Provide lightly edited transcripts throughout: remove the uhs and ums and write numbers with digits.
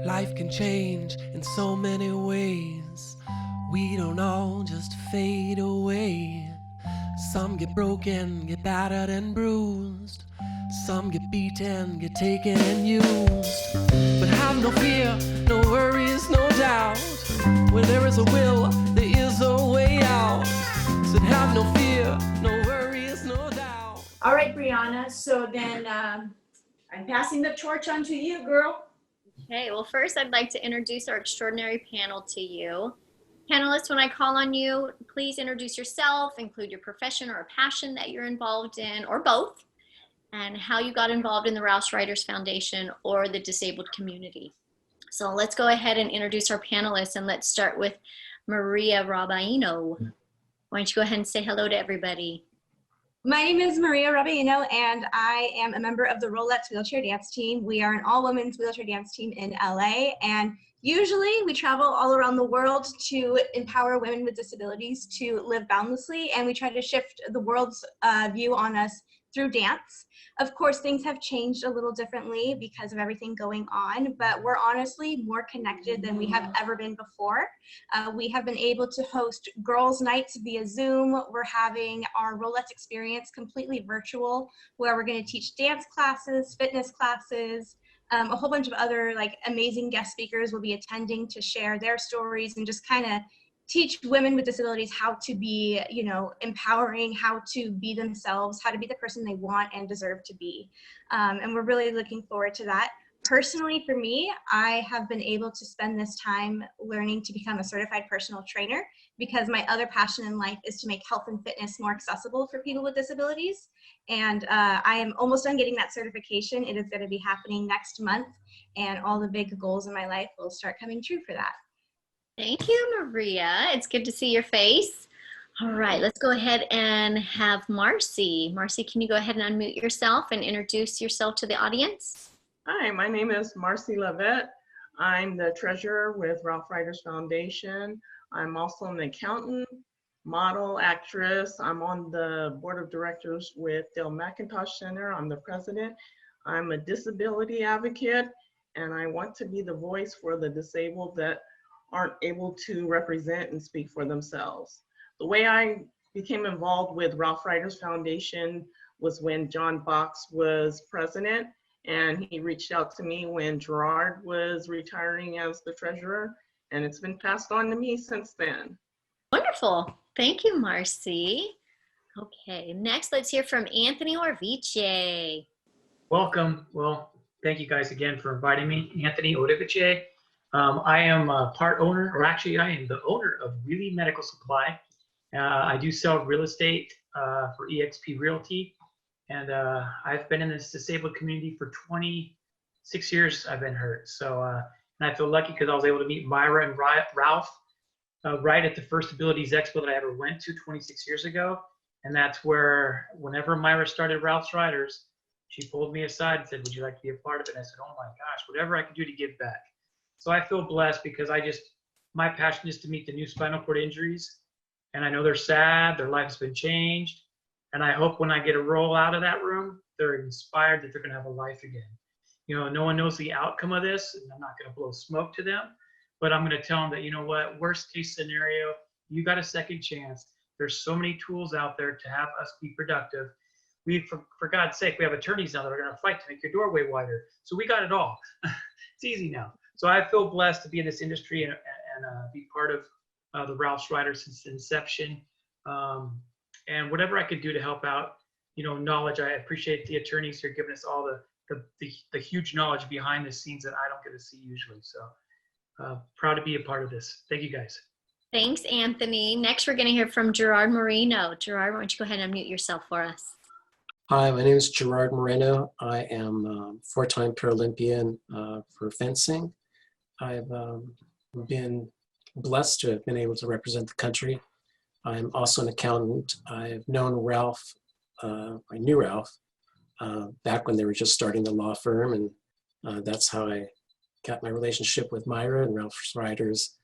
Life can change in so many ways. We don't all just fade away. Some get broken, get battered and bruised. Some get beaten, get taken and used. But have no fear, no worries, no doubt. Where there is a will, there is a way out. Said have no fear, no worries, no doubt. All right, Brianna. So then I'm passing the torch on to you, girl. Okay, well, first I'd like to introduce our extraordinary panel to you. Panelists, when I call on you, please introduce yourself, include your profession or a passion that you're involved in, or both, and how you got involved in the Rouse Riders Foundation or the disabled community. So let's go ahead and introduce our panelists, and let's start with Maria Rabaino. Why don't you go ahead and say hello to everybody? My name is Maria Rabaino, and I am a member of the Rolettes Wheelchair Dance Team. We are an all-women's wheelchair dance team in LA, and usually we travel all around the world to empower women with disabilities to live boundlessly, and we try to shift the world's view on us through dance. Of course, things have changed a little differently because of everything going on, but we're honestly more connected than we have ever been before. We have been able to host girls' nights via Zoom. We're having our Rolettes experience completely virtual, where we're going to teach dance classes, fitness classes, a whole bunch of other amazing guest speakers will be attending to share their stories and just kind of teach women with disabilities how to be, empowering, how to be themselves, how to be the person they want and deserve to be. And we're really looking forward to that. Personally, for me, I have been able to spend this time learning to become a certified personal trainer because my other passion in life is to make health and fitness more accessible for people with disabilities. And I am almost done getting that certification. It is going to be happening next month, and all the big goals in my life will start coming true for that. Thank you, Maria. It's good to see your face. All right, let's go ahead and have Marcy. Marcy, can you go ahead and unmute yourself and introduce yourself to the audience? Hi, my name is Marcy Lavette. I'm the treasurer with Rouse Riders Foundation. I'm also an accountant, model, actress. I'm on the board of directors with Dale McIntosh Center. I'm the president. I'm a disability advocate, and I want to be the voice for the disabled that aren't able to represent and speak for themselves. The way I became involved with Rouse Riders Foundation was when John Box was president, and he reached out to me when Gerard was retiring as the treasurer, and it's been passed on to me since then. Wonderful. Thank you, Marcy. Okay, next let's hear from Anthony Orvice. Welcome. Well, thank you guys again for inviting me. Anthony Orvice. I am a part owner, or actually I am the owner of Really Medical Supply. I do sell real estate for eXp Realty. And I've been in this disabled community for 26 years. I've been hurt. So, and I feel lucky because I was able to meet Myra and Ralph right at the first Abilities Expo that I ever went to 26 years ago. And that's where, whenever Myra started Ralph's Riders, she pulled me aside and said, "Would you like to be a part of it?" And I said, "Oh my gosh, whatever I can do to give back." So I feel blessed because my passion is to meet the new spinal cord injuries. And I know they're sad, their life has been changed. And I hope when I get a roll out of that room, they're inspired that they're going to have a life again. No one knows the outcome of this, and I'm not going to blow smoke to them, but I'm going to tell them that, you know what, worst case scenario, you got a second chance. There's so many tools out there to have us be productive. For God's sake, we have attorneys now that are going to fight to make your doorway wider. So we got it all. It's easy now. So I feel blessed to be in this industry and be part of the Rouse Riders since inception. And whatever I could do to help out, knowledge. I appreciate the attorneys here giving us all the huge knowledge behind the scenes that I don't get to see usually. So proud to be a part of this. Thank you guys. Thanks, Anthony. Next, we're going to hear from Gerard Moreno. Gerard, why don't you go ahead and unmute yourself for us? Hi, my name is Gerard Moreno. I am a four-time Paralympian for fencing. I've been blessed to have been able to represent the country. I'm also an accountant. I've known Ralph, I knew Ralph back when they were just starting the law firm, and that's how I got my relationship with Myra and Ralph's Riders.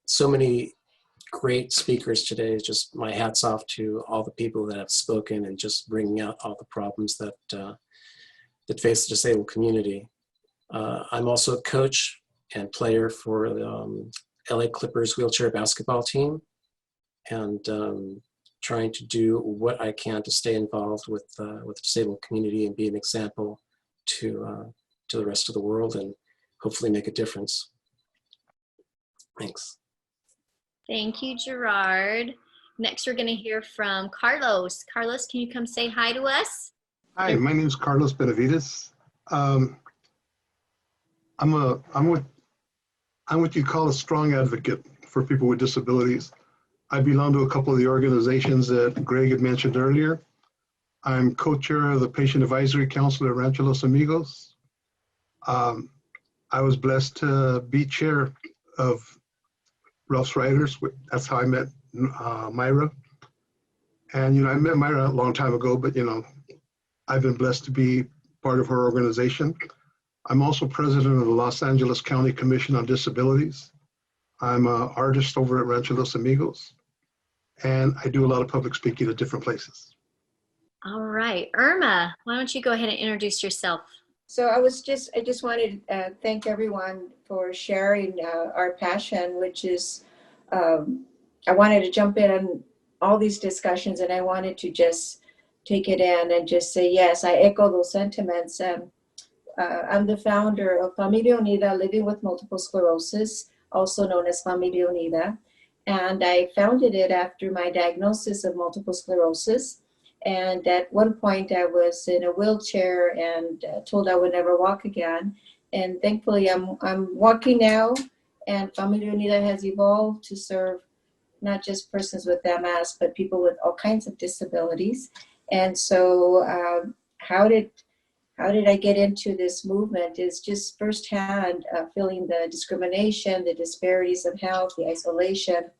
So many great speakers today. Just my hats off to all the people that have spoken and just bringing out all the problems that face the disabled community. I'm also a coach and player for the LA Clippers wheelchair basketball team, and trying to do what I can to stay involved with the disabled community and be an example to the rest of the world and hopefully make a difference. Thanks. Thank you, Gerard. Next, we're going to hear from Carlos. Carlos, can you come say hi to us? Hi, my name is Carlos Benavides. I'm what you call a strong advocate for people with disabilities. I belong to a couple of the organizations that Greg had mentioned earlier. I'm co-chair of the Patient Advisory Council at Rancho Los Amigos. I was blessed to be chair of Ralph's Riders. That's how I met Myra. And, I met Myra a long time ago, but, I've been blessed to be part of her organization. I'm also president of the Los Angeles County Commission on Disabilities. I'm an artist over at Rancho Los Amigos, and I do a lot of public speaking at different places. All right, Irma, why don't you go ahead and introduce yourself? So I just wanted to thank everyone for sharing our passion, which is, I wanted to jump in on all these discussions, and I wanted to just take it in and just say, yes, I echo those sentiments. I'm the founder of Familia Unida, Living with Multiple Sclerosis, also known as Familia Unida. And I founded it after my diagnosis of multiple sclerosis. And at one point I was in a wheelchair and told I would never walk again. And thankfully I'm walking now, and Familia Unida has evolved to serve not just persons with MS, but people with all kinds of disabilities. And so how did I get into this movement is just firsthand feeling the discrimination, the disparities of health, the isolation.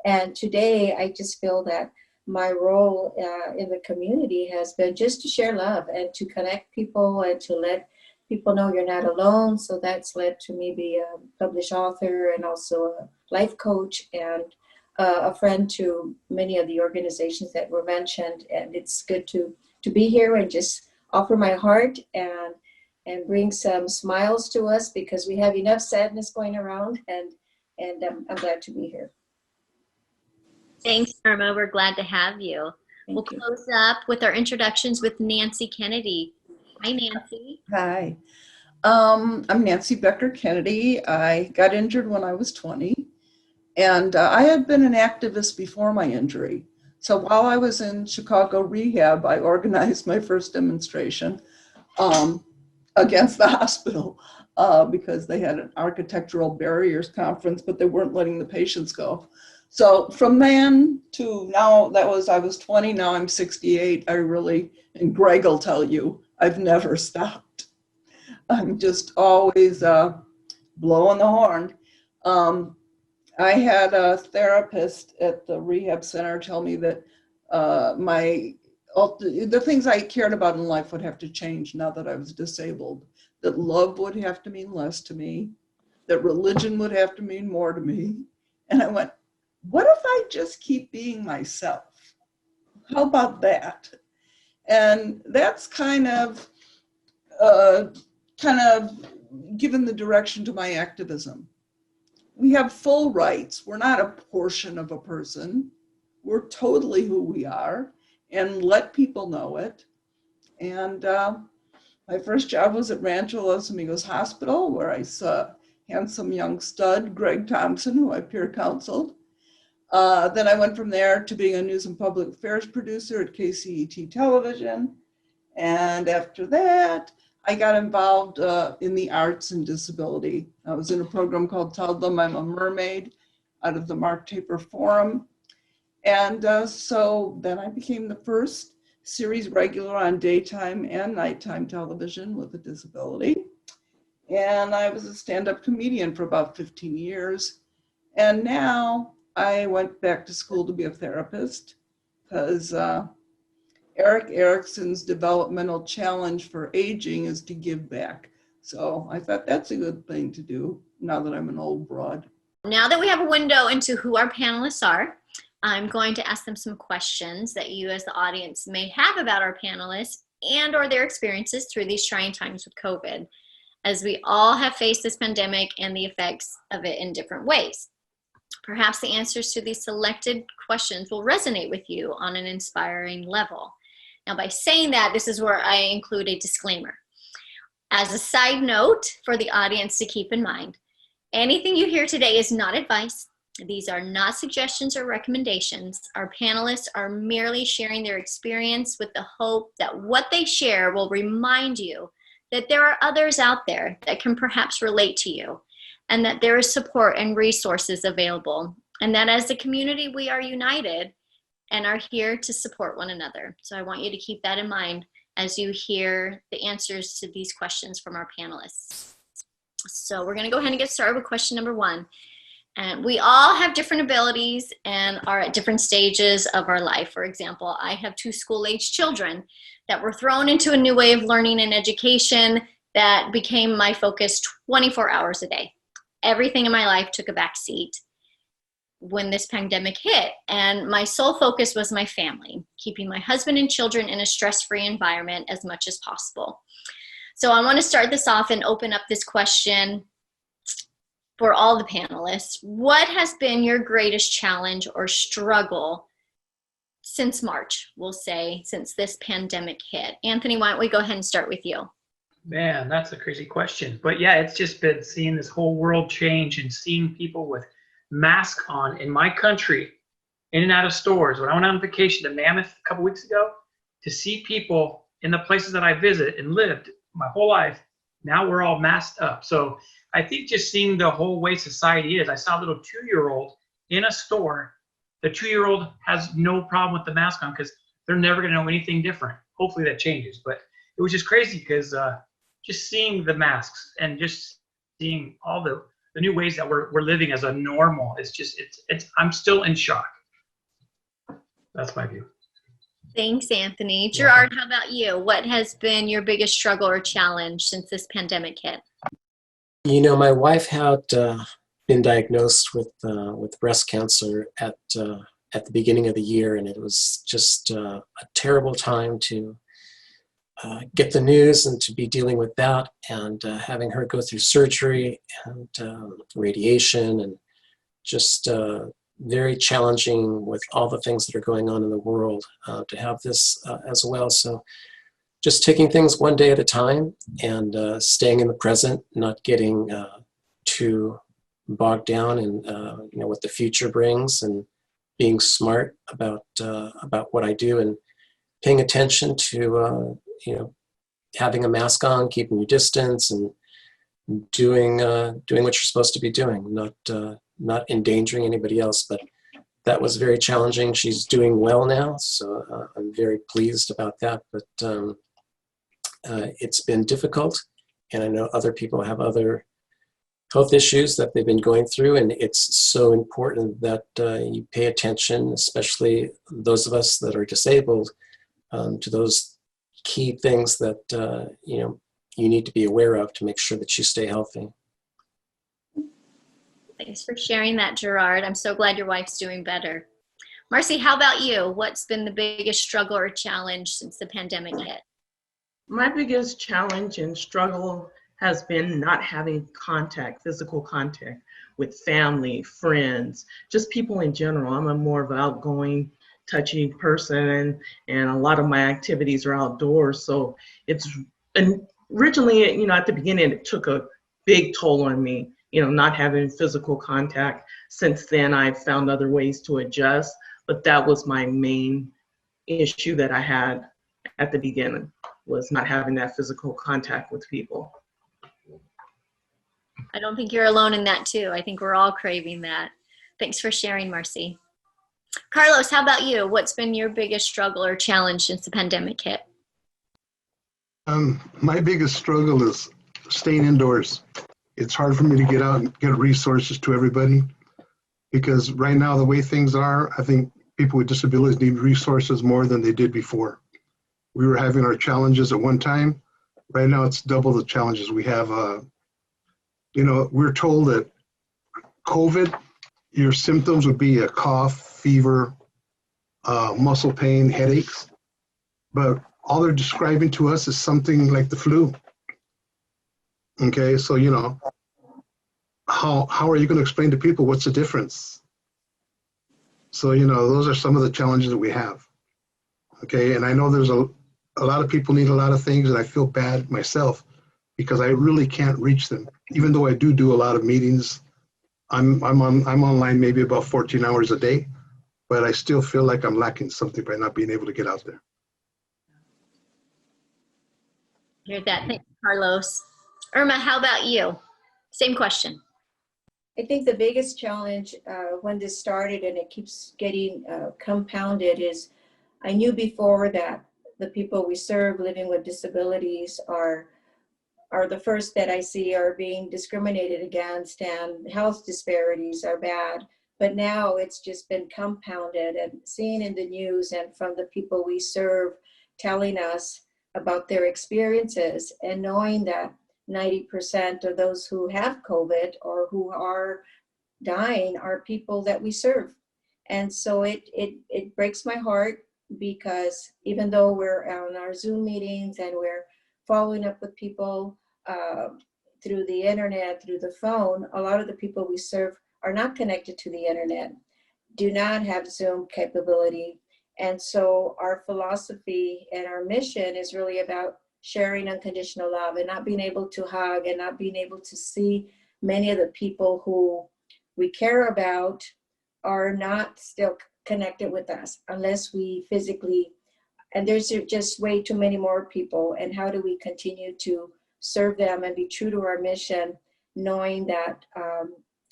And today I just feel that my role in the community has been just to share love and to connect people and to let people know you're not alone. So that's led to me be a published author and also a life coach and a friend to many of the organizations that were mentioned. And it's good to be here and just offer my heart and bring some smiles to us, because we have enough sadness going around, and I'm glad to be here. Thanks, Irma. We're glad to have you. We'll close up with our introductions with Nancy Kennedy. Hi, Nancy. Hi. I'm Nancy Becker Kennedy. I got injured when I was 20, and I had been an activist before my injury. So while I was in Chicago rehab, I organized my first demonstration against the hospital because they had an architectural barriers conference, but they weren't letting the patients go. So from then to now, I was 20, now I'm 68. And Greg will tell you, I've never stopped. I'm just always blowing the horn. I had a therapist at the rehab center tell me that the things I cared about in life would have to change now that I was disabled, that love would have to mean less to me, that religion would have to mean more to me. And I went, what if I just keep being myself? How about that? And that's kind of given the direction to my activism. We have full rights. We're not a portion of a person. We're totally who we are, and let people know it. And my first job was at Rancho Los Amigos Hospital, where I saw handsome young stud, Greg Thompson, who I peer counseled. Then I went from there to being a news and public affairs producer at KCET Television. And after that, I got involved in the arts and disability. I was in a program called Tell Them I'm a Mermaid out of the Mark Taper Forum. And so then I became the first series regular on daytime and nighttime television with a disability. And I was a stand-up comedian for about 15 years. And now I went back to school to be a therapist because Erik Erikson's developmental challenge for aging is to give back. So I thought that's a good thing to do now that I'm an old broad. Now that we have a window into who our panelists are, I'm going to ask them some questions that you as the audience may have about our panelists and or their experiences through these trying times with COVID. as we all have faced this pandemic and the effects of it in different ways. Perhaps the answers to these selected questions will resonate with you on an inspiring level. Now, by saying that, this is where I include a disclaimer. As a side note for the audience to keep in mind, anything you hear today is not advice. These are not suggestions or recommendations. Our panelists are merely sharing their experience with the hope that what they share will remind you that there are others out there that can perhaps relate to you, and that there is support and resources available, and that as a community we are united and are here to support one another. So I want you to keep that in mind as you hear the answers to these questions from our panelists. So we're gonna go ahead and get started with question number 1. And we all have different abilities and are at different stages of our life. For example, I have 2 school-age children that were thrown into a new way of learning and education that became my focus 24 hours a day. Everything in my life took a back seat when this pandemic hit, and my sole focus was my family, keeping my husband and children in a stress-free environment as much as possible. So I want to start this off and open up this question for all the panelists. What has been your greatest challenge or struggle since March, we'll say, since this pandemic hit? Anthony, why don't we go ahead and start with you? Man, that's a crazy question. But yeah, it's just been seeing this whole world change and seeing people with masks on in my country, in and out of stores. When I went on vacation to Mammoth a couple weeks ago, to see people in the places that I visit and lived my whole life, now we're all masked up. So I think just seeing the whole way society is. I saw a little 2-year-old in a store. The 2-year-old has no problem with the mask on because they're never going to know anything different. Hopefully that changes. But it was just crazy because just seeing the masks and just seeing all the new ways that we're living as a normal, I'm still in shock. That's my view. Thanks, Anthony. Gerard, how about you? What has been your biggest struggle or challenge since this pandemic hit? You know, my wife had been diagnosed with breast cancer at the beginning of the year, and it was just a terrible time to get the news and to be dealing with that, and having her go through surgery and radiation, and just very challenging with all the things that are going on in the world to have this as well. So just taking things one day at a time and staying in the present, not getting too bogged down in what the future brings, and being smart about what I do, and paying attention to having a mask on, keeping your distance, and doing what you're supposed to be doing, not endangering anybody else. But that was very challenging. She's doing well now, so I'm very pleased about that. But it's been difficult, and I know other people have other health issues that they've been going through, and it's so important that you pay attention, especially those of us that are disabled, to those key things that you need to be aware of to make sure that you stay healthy. Thanks for sharing that, Gerard. I'm so glad your wife's doing better. Marcy, how about you? What's been the biggest struggle or challenge since the pandemic hit? My biggest challenge and struggle has been not having physical contact with family, friends, just people in general. I'm a more of an outgoing, touchy person, and a lot of my activities are outdoors. So originally, at the beginning, it took a big toll on me, not having physical contact. Since then, I've found other ways to adjust, but that was my main issue that I had at the beginning, was not having that physical contact with people. I don't think you're alone in that too. I think we're all craving that. Thanks for sharing, Marcy. Carlos, how about you? What's been your biggest struggle or challenge since the pandemic hit? My biggest struggle is staying indoors. It's hard for me to get out and get resources to everybody, because right now, the way things are, I think people with disabilities need resources more than they did before. We were having our challenges at one time. Right now, it's double the challenges we have. We're told that COVID, your symptoms would be a cough, fever, muscle pain, headaches, but all they're describing to us is something like the flu. Okay, so how are you going to explain to people what's the difference? So those are some of the challenges that we have. Okay, and I know there's a lot of people need a lot of things, and I feel bad myself because I really can't reach them. Even though I do a lot of meetings, I'm online maybe about 14 hours a day, but I still feel like I'm lacking something by not being able to get out there. Hear that? Thank you, Carlos. Irma, how about you? Same question. I think the biggest challenge when this started and it keeps getting compounded is I knew before that the people we serve living with disabilities are the first that I see are being discriminated against, and health disparities are bad. But now it's just been compounded, and seeing in the news and from the people we serve telling us about their experiences, and knowing that 90% of those who have COVID or who are dying are people that we serve. And so it breaks my heart, because even though we're on our Zoom meetings and we're following up with people through the internet, through the phone, a lot of the people we serve are not connected to the internet, do not have Zoom capability. And so our philosophy and our mission is really about sharing unconditional love, and not being able to hug, and not being able to see many of the people who we care about are not still connected with us unless we physically, and there's just way too many more people. And how do we continue to serve them and be true to our mission, knowing that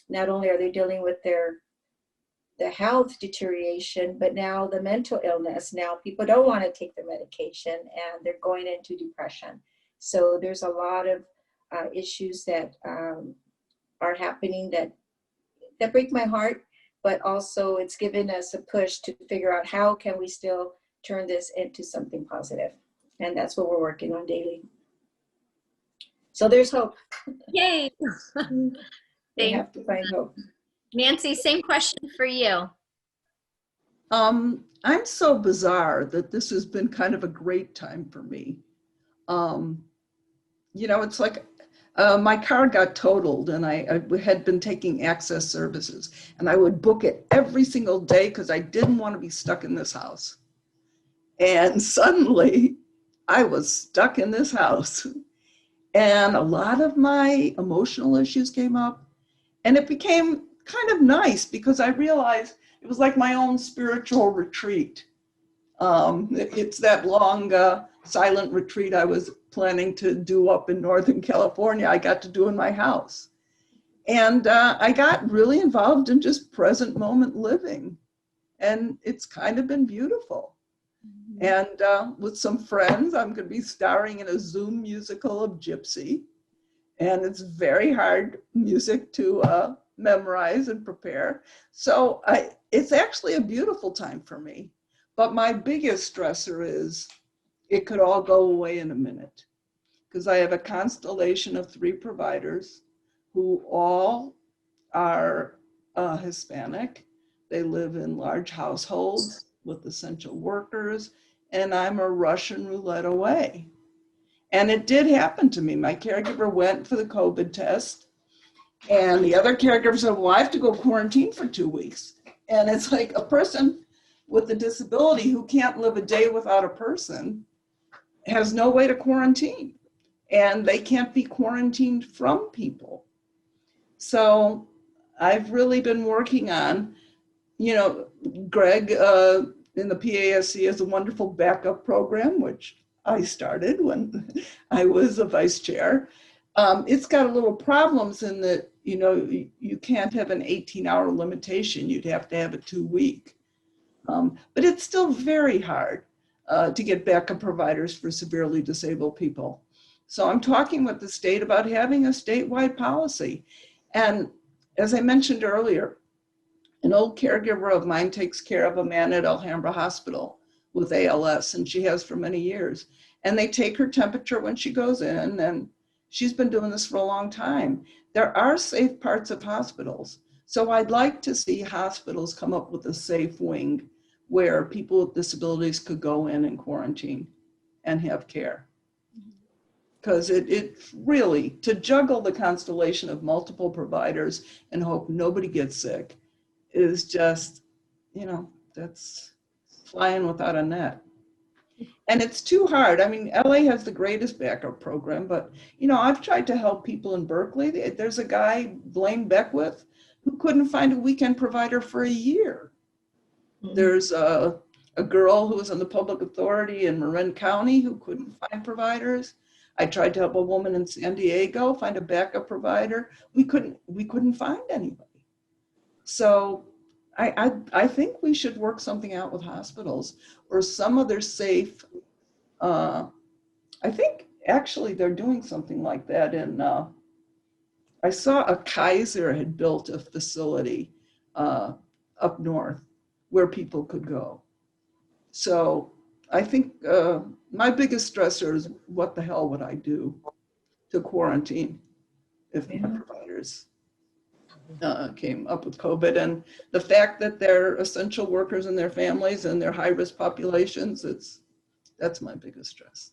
not only are they dealing with the health deterioration, but now the mental illness. Now people don't want to take the medication and they're going into depression. So there's a lot of issues that are happening that break my heart, but also it's given us a push to figure out how can we still turn this into something positive. And that's what we're working on daily. So there's hope. Yay. We have to find hope. Nancy, same question for you. I'm so bizarre that this has been kind of a great time for me. It's like my car got totaled, and I had been taking access services, and I would book it every single day because I didn't want to be stuck in this house. And suddenly I was stuck in this house, and a lot of my emotional issues came up, and it became kind of nice because I realized it was like my own spiritual retreat. It's that long silent retreat I was planning to do up in Northern California, I got to do in my house. And I got really involved in just present moment living. And it's kind of been beautiful. And with some friends, I'm going to be starring in a Zoom musical of Gypsy. And it's very hard music to memorize and prepare. So it's actually a beautiful time for me. But my biggest stressor is it could all go away in a minute, because I have a constellation of 3 providers who all are Hispanic. They live in large households with essential workers, and I'm a Russian roulette away. And it did happen to me. My caregiver went for the COVID test, and the other caregiver said, well, I have to go quarantine for 2 weeks. And it's like a person with a disability who can't live a day without a person has no way to quarantine, and they can't be quarantined from people. So I've really been working on, Greg in the PASC has a wonderful backup program, which I started when I was a vice chair. It's got a little problems in that, you can't have an 18-hour limitation. You'd have to have a 2-week. But it's still very hard to get backup providers for severely disabled people. So I'm talking with the state about having a statewide policy. And as I mentioned earlier, an old caregiver of mine takes care of a man at Alhambra Hospital with ALS, and she has for many years. And they take her temperature when she goes in, and she's been doing this for a long time. There are safe parts of hospitals. So I'd like to see hospitals come up with a safe wing where people with disabilities could go in and quarantine and have care. because it really, to juggle the constellation of multiple providers and hope nobody gets sick is just, that's flying without a net. And it's too hard. I mean, LA has the greatest backup program, but I've tried to help people in Berkeley. There's a guy, Blaine Beckwith, who couldn't find a weekend provider for a year. There's a girl who was in the public authority in Marin County who couldn't find providers. I tried to help a woman in San Diego find a backup provider. We couldn't find anybody. So I think we should work something out with hospitals or some other safe. I think actually they're doing something like that in. I saw a Kaiser had built a facility up north where people could go. So I think my biggest stressor is what the hell would I do to quarantine if my providers came up with COVID, and the fact that they're essential workers and their families and their high-risk populations, that's my biggest stress.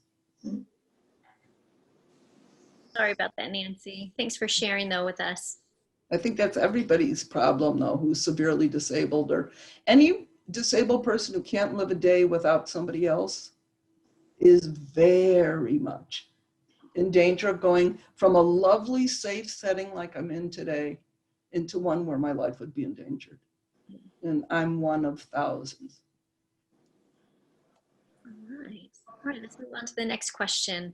Sorry about that, Nancy. Thanks for sharing though with us. I think that's everybody's problem though, who's severely disabled, or any disabled person who can't live a day without somebody else is very much in danger of going from a lovely, safe setting like I'm in today into one where my life would be endangered. And I'm one of thousands. All right, let's move on to the next question.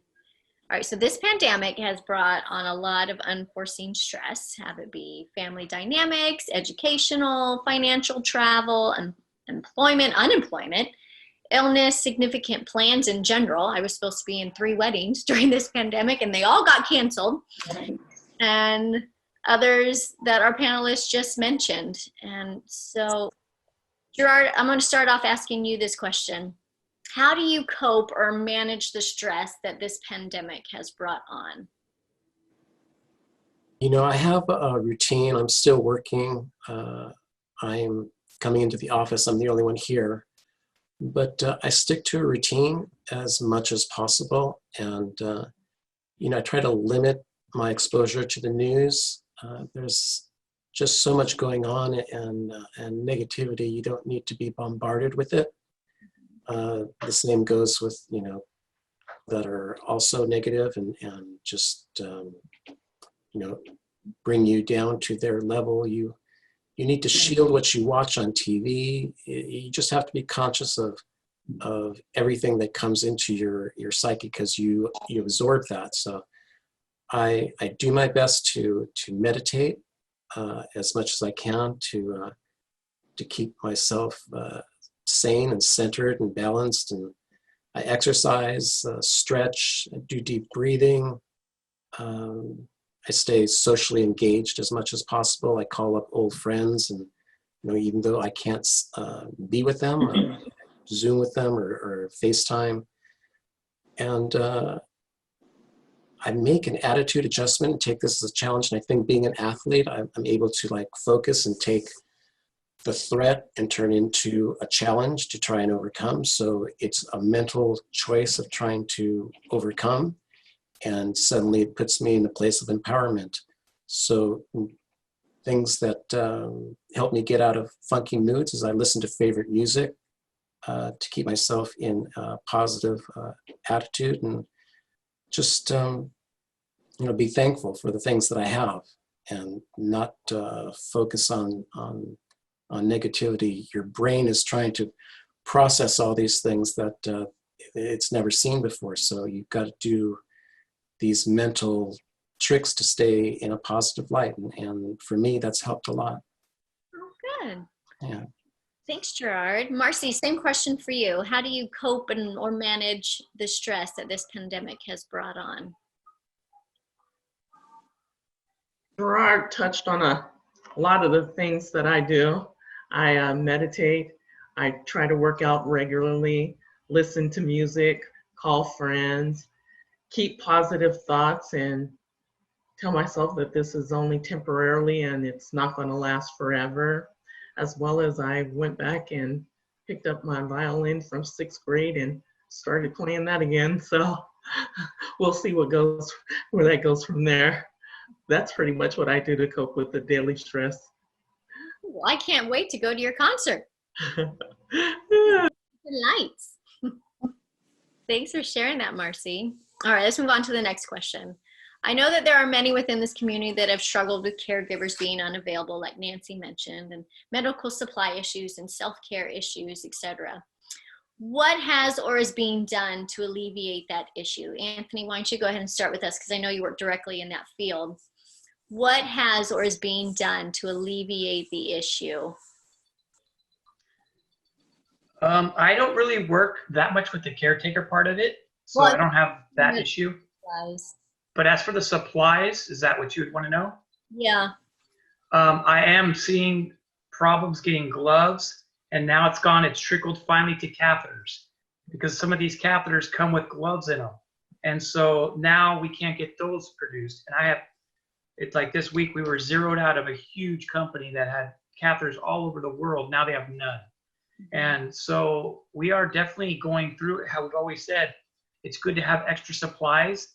All right, so this pandemic has brought on a lot of unforeseen stress, have it be family dynamics, educational, financial, travel, and employment, unemployment, illness, significant plans in general. I was supposed to be in 3 weddings during this pandemic and they all got canceled. And others that our panelists just mentioned. And so, Gerard, I'm going to start off asking you this question. How do you cope or manage the stress that this pandemic has brought on? I have a routine. I'm still working. I'm coming into the office. I'm the only one here. But I stick to a routine as much as possible. And, I try to limit my exposure to the news. There's just so much going on and negativity. You don't need to be bombarded with it. The same goes with, that are also negative and just, bring you down to their level. You need to shield what you watch on TV. You just have to be conscious of everything that comes into your psyche because you absorb that. So I do my best to meditate as much as I can to keep myself sane and centered and balanced. And I exercise, stretch, do deep breathing. I stay socially engaged as much as possible. I call up old friends, and even though I can't be with them, Zoom with them or FaceTime, and I make an attitude adjustment and take this as a challenge. And I think being an athlete, I'm able to focus and take the threat and turn into a challenge to try and overcome. So it's a mental choice of trying to overcome. And suddenly it puts me in a place of empowerment. So things that help me get out of funky moods is I listen to favorite music to keep myself in a positive attitude and just be thankful for the things that I have and not focus on negativity. Your brain is trying to process all these things that it's never seen before. So you've got to do these mental tricks to stay in a positive light. And for me, that's helped a lot. Oh, good. Yeah. Thanks, Gerard. Marcy, same question for you. How do you cope or manage the stress that this pandemic has brought on? Gerard touched on a lot of the things that I do. I meditate. I try to work out regularly, listen to music, call friends, keep positive thoughts, and tell myself that this is only temporarily and it's not going to last forever. As well as I went back and picked up my violin from 6th grade and started playing that again. So we'll see where that goes from there. That's pretty much what I do to cope with the daily stress. Well, I can't wait to go to your concert. The lights. Thanks for sharing that, Marcy. All right, let's move on to the next question. I know that there are many within this community that have struggled with caregivers being unavailable, like Nancy mentioned, and medical supply issues and self-care issues, etc. What has or is being done to alleviate that issue? Anthony, why don't you go ahead and start with us, because I know you work directly in that field. What has or is being done to alleviate the issue? I don't really work that much with the caretaker part of it, so Well, I don't have that issue. But as for the supplies, is that what you would want to know? Yeah. I am seeing problems getting gloves, and now it's trickled finally to catheters, because some of these catheters come with gloves in them. And so now we can't get those produced. And it's like this week we were zeroed out of a huge company that had catheters all over the world. Now they have none. And so we are definitely going through how we've always said, it's good to have extra supplies.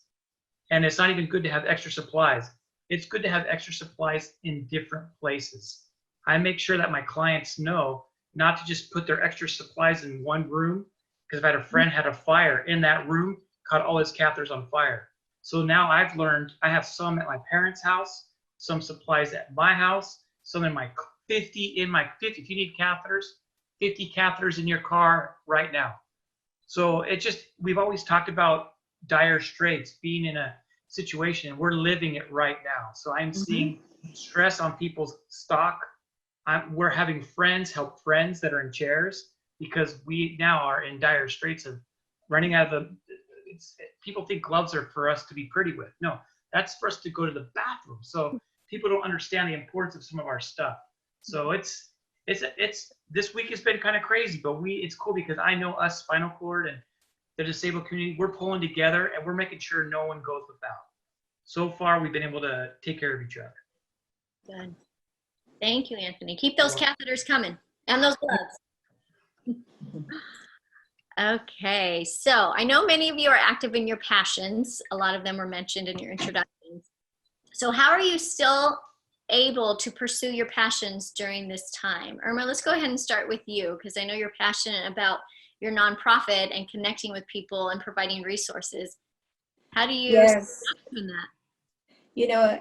And it's not even good to have extra supplies. It's good to have extra supplies in different places. I make sure that my clients know not to just put their extra supplies in one room, because I've had a friend had a fire in that room, caught all his catheters on fire. So now I've learned, I have some at my parents' house, some supplies at my house, some in my 50, if you need catheters, 50 catheters in your car right now. So we've always talked about dire straits, being in a situation, and we're living it right now. So I'm seeing stress on people's stock. We're having friends help friends that are in chairs, because we now are in dire straits of running out of people think gloves are for us to be pretty with. No, that's for us to go to the bathroom. So people don't understand the importance of some of our stuff. So it's this week has been kind of crazy, but it's cool because I know us spinal cord and the disabled community, we're pulling together and we're making sure no one goes without. So far, we've been able to take care of each other. Good. Thank you, Anthony. Keep those catheters coming and those gloves. Okay, so I know many of you are active in your passions. A lot of them were mentioned in your introductions. So how are you still able to pursue your passions during this time? Irma, let's go ahead and start with you, because I know you're passionate about your nonprofit and connecting with people and providing resources. How do you Yes. in that? You know,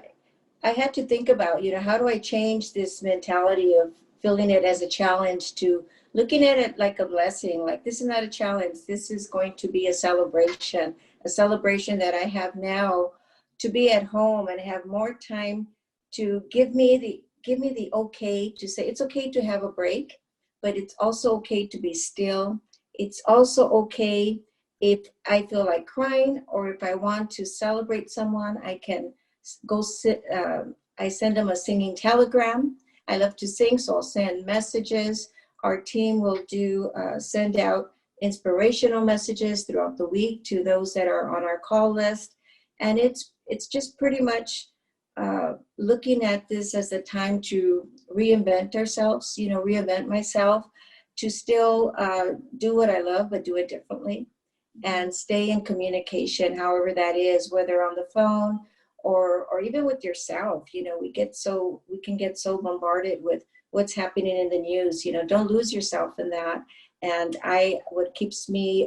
I had to think about, how do I change this mentality of feeling it as a challenge to looking at it like a blessing? Like, this is not a challenge. This is going to be a celebration that I have now to be at home and have more time to give me the okay to say it's okay to have a break, but it's also okay to be still. It's also okay if I feel like crying, or if I want to celebrate someone, I can go sit. I send them a singing telegram. I love to sing, so I'll send messages. Our team will send out inspirational messages throughout the week to those that are on our call list. And it's just pretty much looking at this as a time to reinvent ourselves, reinvent myself, to still do what I love, but do it differently, and stay in communication, however that is, whether on the phone or even with yourself. We can get so bombarded with what's happening in the news. Don't lose yourself in that. And what keeps me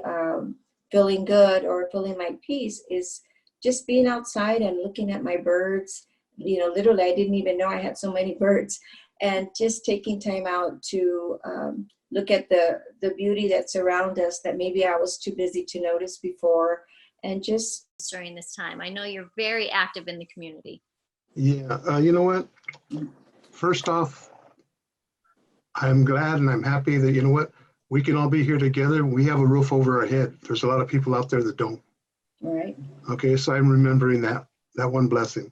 feeling good or feeling my peace is just being outside and looking at my birds. Literally, I didn't even know I had so many birds, and just taking time out to look at the beauty that's around us that maybe I was too busy to notice before. And just during this time, I know you're very active in the community. Yeah, you know what? First off, I'm glad and I'm happy that, we can all be here together. We have a roof over our head. There's a lot of people out there that don't. all right. Okay, so I'm remembering that one blessing.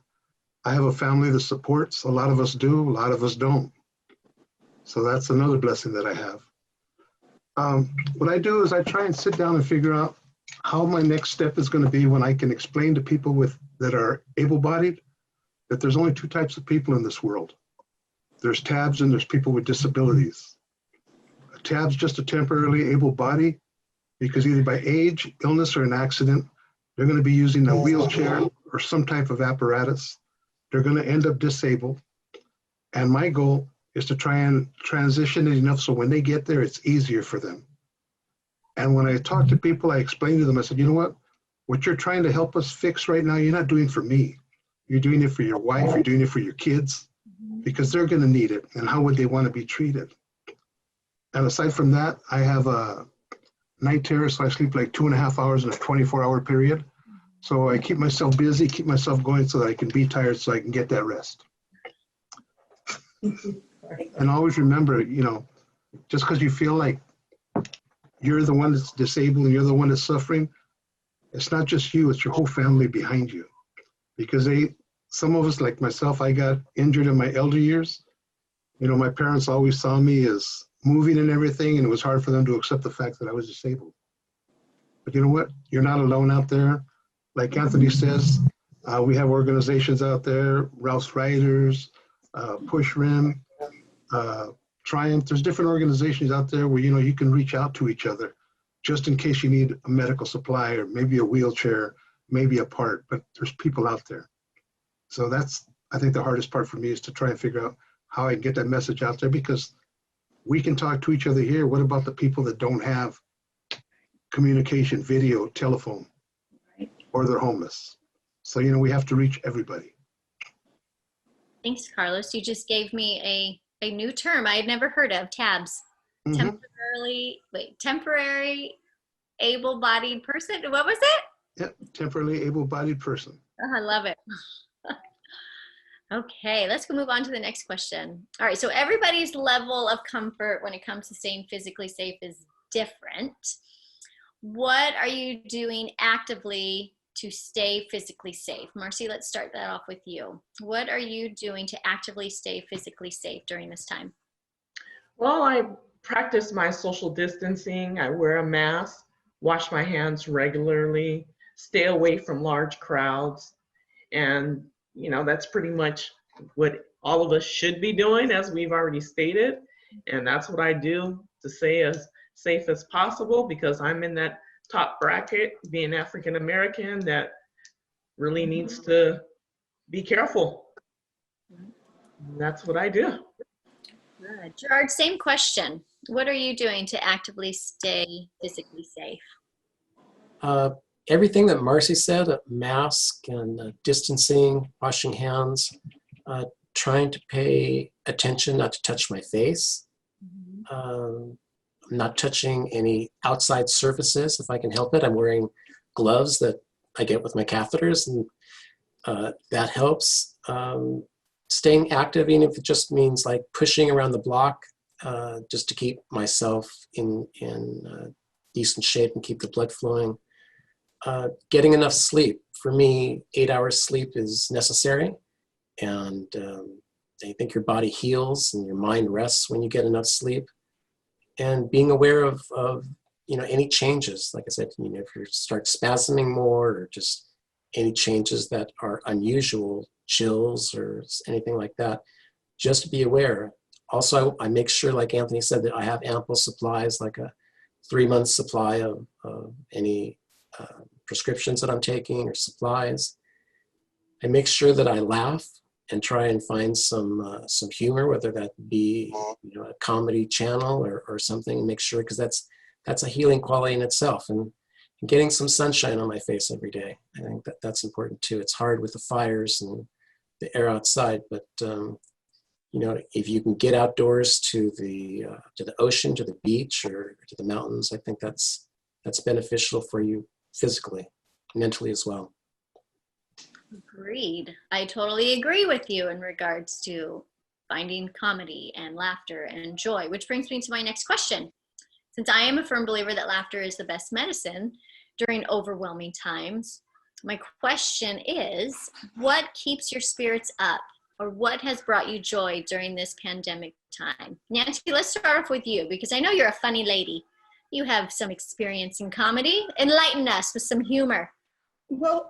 I have a family that supports. A lot of us do, a lot of us don't. So that's another blessing that I have. What I do is I try and sit down and figure out how my next step is going to be when I can explain to people that are able-bodied that there's only two types of people in this world. There's tabs and there's people with disabilities. A tab's just a temporarily able body because either by age, illness, or an accident, They're going to be using a wheelchair or some type of apparatus. They're going to end up disabled. And my goal is to try and transition it enough so when they get there, it's easier for them. And when I talk to people, I explain to them, I said, you know what you're trying to help us fix right now, you're not doing for me. You're doing it for your wife, you're doing it for your kids, because they're going to need it. And how would they want to be treated? And aside from that, I have a night terror, so I sleep like 2.5 hours in a 24-hour period. So I keep myself busy, keep myself going so that I can be tired so I can get that rest. And always remember, just because you feel like you're the one that's disabled and you're the one that's suffering, it's not just you, it's your whole family behind you. Because some of us, like myself, I got injured in my elder years. My parents always saw me as moving and everything, and it was hard for them to accept the fact that I was disabled. But you know what? You're not alone out there. Like Anthony says, we have organizations out there, Rouse Riders, Push Rim, Triumph. There's different organizations out there where, you can reach out to each other just in case you need a medical supply or maybe a wheelchair, maybe a part, but there's people out there. So I think the hardest part for me is to try and figure out how I can get that message out there, because we can talk to each other here. What about the people that don't have communication, video, telephone, or they're homeless? So, we have to reach everybody. Thanks, Carlos. You just gave me a new term I had never heard of, TABS. Temporary able-bodied person. What was it? Yeah, temporarily able-bodied person. Oh, I love it. Okay, let's move on to the next question. All right, so everybody's level of comfort when it comes to staying physically safe is different. What are you doing actively to stay physically safe? Marcy, let's start that off with you. What are you doing to actively stay physically safe during this time? Well, I practice my social distancing. I wear a mask, wash my hands regularly, stay away from large crowds. And, that's pretty much what all of us should be doing, as we've already stated. And that's what I do to stay as safe as possible, because I'm in that top bracket, being African American, that really needs to be careful. And that's what I do. Good. Gerard, same question. What are you doing to actively stay physically safe? Everything that Marcy said, mask and distancing, washing hands, trying to pay attention not to touch my face. I'm not touching any outside surfaces if I can help it. I'm wearing gloves that I get with my catheters, and that helps. Staying active, even if it just means like pushing around the block, just to keep myself in decent shape and keep the blood flowing. Getting enough sleep. For me, 8 hours sleep is necessary, and I think your body heals and your mind rests when you get enough sleep. And being aware of any changes, like I said, if you start spasming more, or just any changes that are unusual, chills or anything like that, just be aware. Also, I make sure, like Anthony said, that I have ample supplies, like a 3-month supply of any prescriptions that I'm taking or supplies. I make sure that I laugh and try and find some humor, whether that be a comedy channel or something. Make sure, because that's a healing quality in itself. And getting some sunshine on my face every day, I think that's important too. It's hard with the fires and the air outside, but if you can get outdoors to the ocean, to the beach, or to the mountains, I think that's beneficial for you physically, mentally as well. Agreed. I totally agree with you in regards to finding comedy and laughter and joy, which brings me to my next question. Since I am a firm believer that laughter is the best medicine during overwhelming times, my question is, what keeps your spirits up, or what has brought you joy during this pandemic time? Nancy, let's start off with you, because I know you're a funny lady. You have some experience in comedy. Enlighten us with some humor. Well,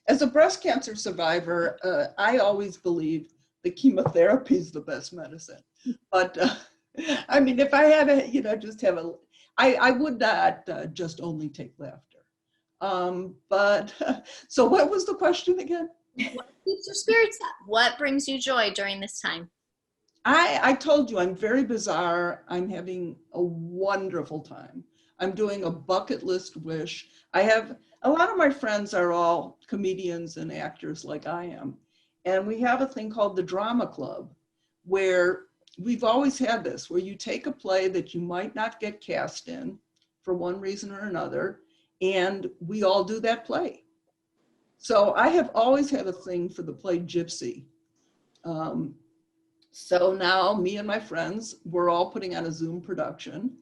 as a breast cancer survivor, I always believed that chemotherapy is the best medicine. But if I had I would not just only take laughter. But so what was the question again? What keeps your spirits up? What brings you joy during this time? I told you I'm very bizarre. I'm having a wonderful time. I'm doing a bucket list wish. I have a lot of my friends are all comedians and actors like I am. And we have a thing called the Drama Club, where we've always had this, where you take a play that you might not get cast in for one reason or another, and we all do that play. So I have always had a thing for the play Gypsy. So now me and my friends, we're all putting on a Zoom production,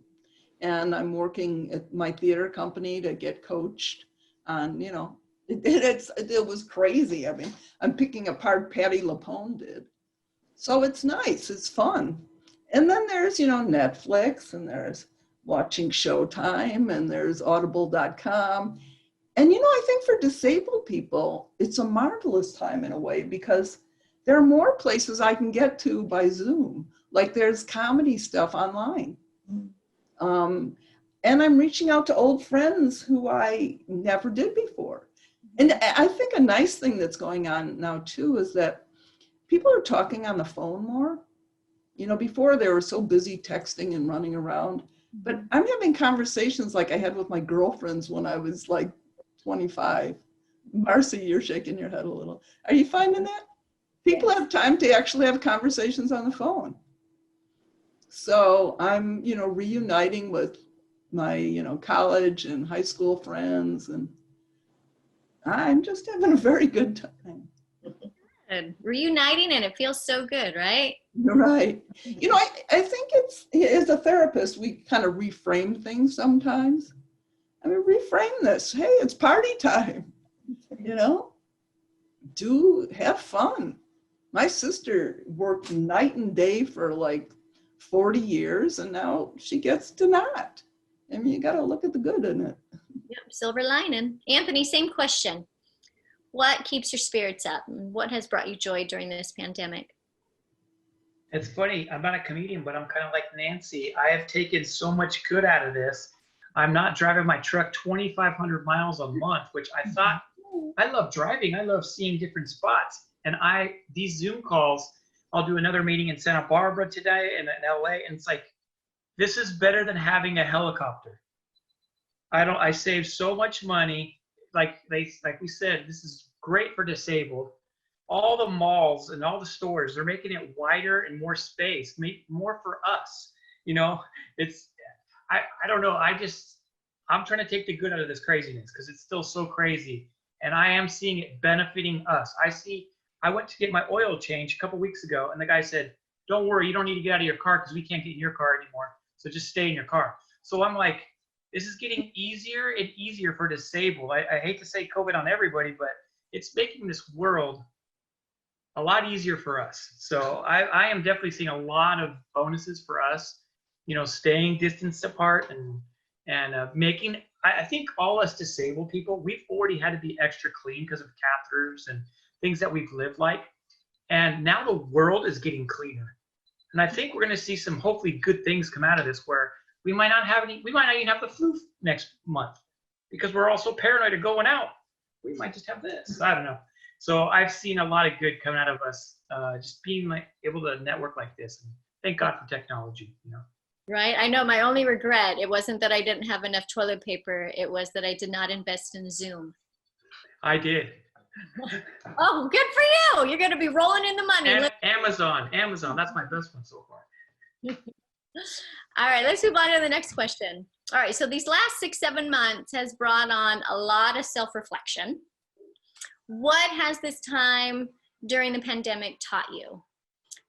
and I'm working at my theater company to get coached on, you know, it was crazy. I mean, I'm picking apart Patti LuPone did. So it's nice, it's fun. And then there's, you know, Netflix, and there's watching Showtime, and there's audible.com. And, you know, I think for disabled people, it's a marvelous time in a way, because there are more places I can get to by Zoom. Like there's comedy stuff online. And I'm reaching out to old friends who I never did before. And I think a nice thing that's going on now too is that people are talking on the phone more. You know, before they were so busy texting and running around, but I'm having conversations like I had with my girlfriends when I was like 25. Marcy, you're shaking your head a little. Are you finding that? People have time to actually have conversations on the phone. So I'm, you know, reuniting with my, you know, college and high school friends, and I'm just having a very good time. Good. Reuniting, and it feels so good, right? You're right. You know, I think it's, as a therapist, we kind of reframe things sometimes. I mean, reframe this. Hey, it's party time, you know, have fun. My sister worked night and day for like 40 years, and now she gets to not. I mean, you got to look at the good in it. Yep, silver lining. Anthony, same question. What keeps your spirits up? What has brought you joy during this pandemic? It's funny, I'm not a comedian, but I'm kind of like Nancy. I have taken so much good out of this. I'm not driving my truck 2,500 miles a month, which I thought, I love driving. I love seeing different spots. And these Zoom calls, I'll do another meeting in Santa Barbara today and in LA. And it's like, this is better than having a helicopter. I save so much money. Like we said, this is great for disabled. All the malls and all the stores, they're making it wider and more space, make more for us. You know, I don't know. I'm trying to take the good out of this craziness because it's still so crazy. And I am seeing it benefiting us. I went to get my oil changed a couple weeks ago, and the guy said, don't worry, you don't need to get out of your car because we can't get in your car anymore. So just stay in your car. So I'm like, this is getting easier and easier for disabled. I hate to say COVID on everybody, but it's making this world a lot easier for us. So I am definitely seeing a lot of bonuses for us, you know, staying distanced apart and making, I think all us disabled people, we've already had to be extra clean because of catheters and things that we've lived like. And now the world is getting cleaner. And I think we're going to see some hopefully good things come out of this, where we might not even have the flu next month because we're all so paranoid of going out. We might just have this. I don't know. So I've seen a lot of good come out of us, just being like able to network like this. And thank God for technology, you know. Right. I know my only regret, it wasn't that I didn't have enough toilet paper. It was that I did not invest in Zoom. I did. Oh, good for you. You're going to be rolling in the money. Amazon. That's my best one so far. All right, let's move on to the next question. All right, so these last 6-7 months has brought on a lot of self-reflection. What has this time during the pandemic taught you?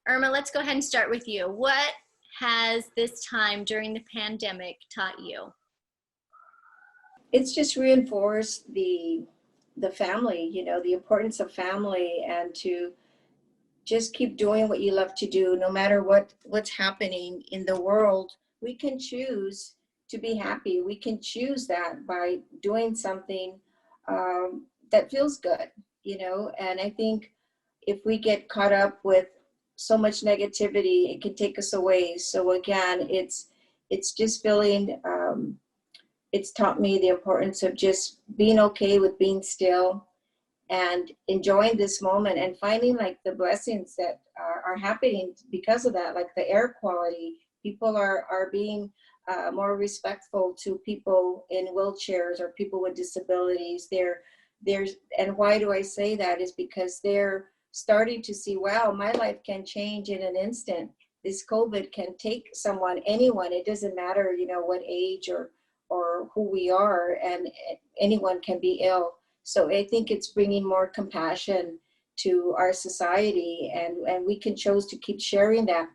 Irma, let's go ahead and start with you. What has this time during the pandemic taught you? It's just reinforced the family, you know, the importance of family, and to just keep doing what you love to do, no matter what's happening in the world. We can choose to be happy. We can choose that by doing something that feels good, you know. And I think if we get caught up with so much negativity, it can take us away. So again, it's just feeling it's taught me the importance of just being okay with being still and enjoying this moment and finding like the blessings that are happening because of that, like the air quality. People are being more respectful to people in wheelchairs or people with disabilities. And why do I say that is because they're starting to see, wow, my life can change in an instant. This COVID can take someone, anyone, it doesn't matter, you know, what age or who we are, and anyone can be ill. So I think it's bringing more compassion to our society, and we can choose to keep sharing that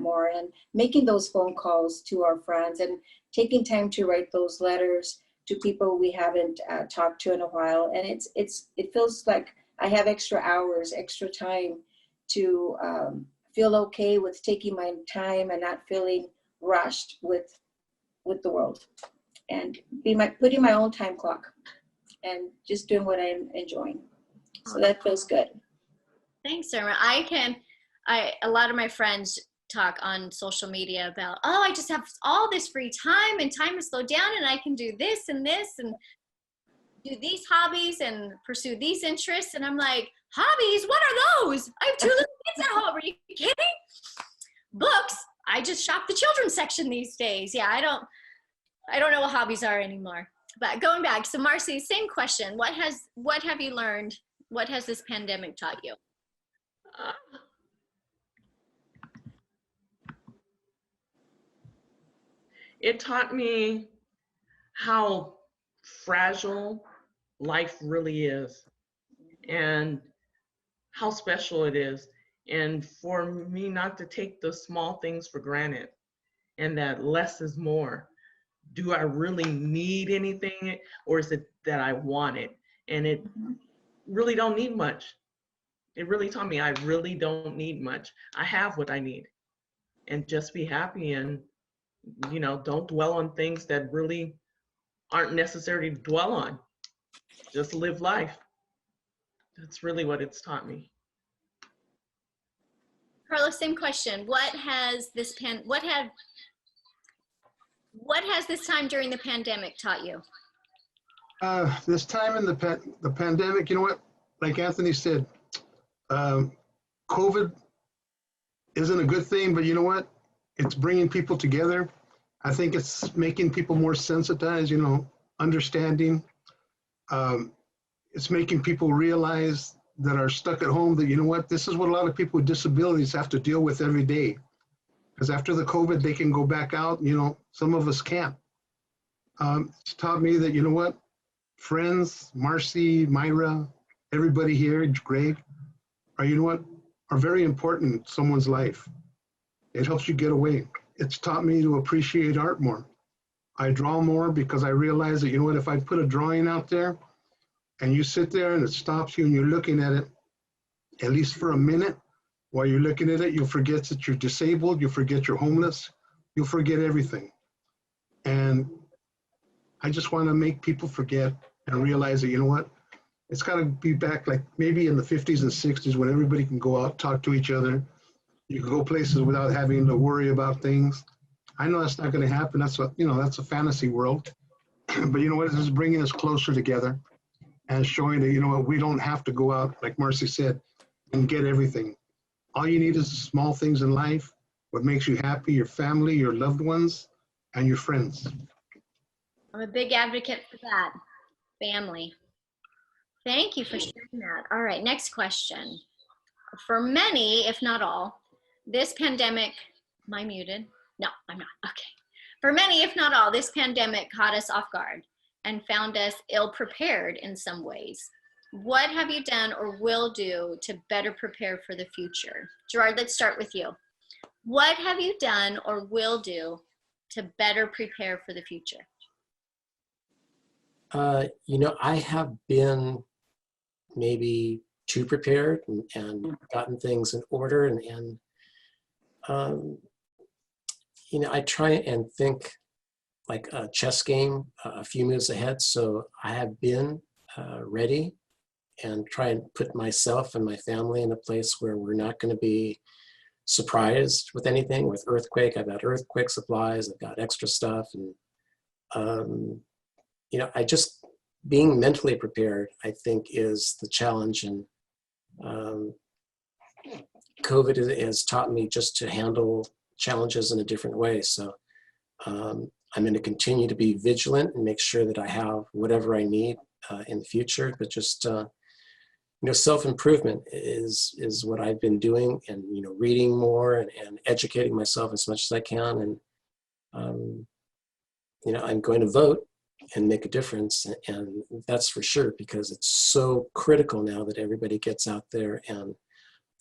more, and making those phone calls to our friends, and taking time to write those letters to people we haven't talked to in a while. And it feels like I have extra hours, extra time to feel okay with taking my time and not feeling rushed with the world, and putting my own time clock and just doing what I'm enjoying. So that feels good. Thanks, Irma. A lot of my friends talk on social media about, oh, I just have all this free time and time to slow down and I can do this and do these hobbies and pursue these interests. And I'm like, hobbies? What are those? I have 2 little kids at home. Are you kidding? Books? I just shop the children's section these days. Yeah, I don't know what hobbies are anymore. But going back, so Marcy, same question. What have you learned? What has this pandemic taught you? It taught me how fragile life really is and how special it is. And for me not to take the small things for granted, and that less is more. Do I really need anything, or is it that I want it? And it really don't need much. It really taught me I really don't need much. I have what I need, and just be happy, and don't dwell on things that really aren't necessary to dwell on. Just live life. That's really what it's taught me. Carlos, same question. What has this time during the pandemic taught you? This time in the pandemic, you know what? Like Anthony said, COVID isn't a good thing, but you know what? It's bringing people together. I think it's making people more sensitized, understanding. It's making people realize that are stuck at home that, you know what, this is what a lot of people with disabilities have to deal with every day. Because after the COVID, they can go back out, some of us can't. It's taught me that, you know what, friends, Marcy, Myra, everybody here, Greg, are very important in someone's life. It helps you get away. It's taught me to appreciate art more. I draw more because I realize that, you know what, if I put a drawing out there and you sit there and it stops you and you're looking at it, at least for a minute, while you're looking at it, you'll forget that you're disabled, you'll forget you're homeless, you'll forget everything. And I just want to make people forget and realize that, you know what, it's got to be back like maybe in the 50s and 60s when everybody can go out, talk to each other. You can go places without having to worry about things. I know that's not going to happen. That's a fantasy world. But you know what, this is bringing us closer together and showing that, you know what, we don't have to go out, like Marcy said, and get everything. All you need is small things in life, what makes you happy, your family, your loved ones, and your friends. I'm a big advocate for that. Family. Thank you for sharing that. All right, next question. For many, if not all, this pandemic, am I muted? No, I'm not. Okay. For many, if not all, this pandemic caught us off guard and found us ill-prepared in some ways. What have you done or will do to better prepare for the future? Gerard, let's start with you. What have you done or will do to better prepare for the future? I have been maybe too prepared and gotten things in order, and I try and think like a chess game a few moves ahead. So I have been ready and try and put myself and my family in a place where we're not going to be surprised with anything. With earthquake, I've got earthquake supplies, I've got extra stuff, and you know, being mentally prepared, I think, is the challenge. And COVID has taught me just to handle challenges in a different way. So I'm going to continue to be vigilant and make sure that I have whatever I need in the future. But just you know, self-improvement is what I've been doing, and you know, reading more and educating myself as much as I can. And you know, I'm going to vote and make a difference, and that's for sure, because it's so critical now that everybody gets out there and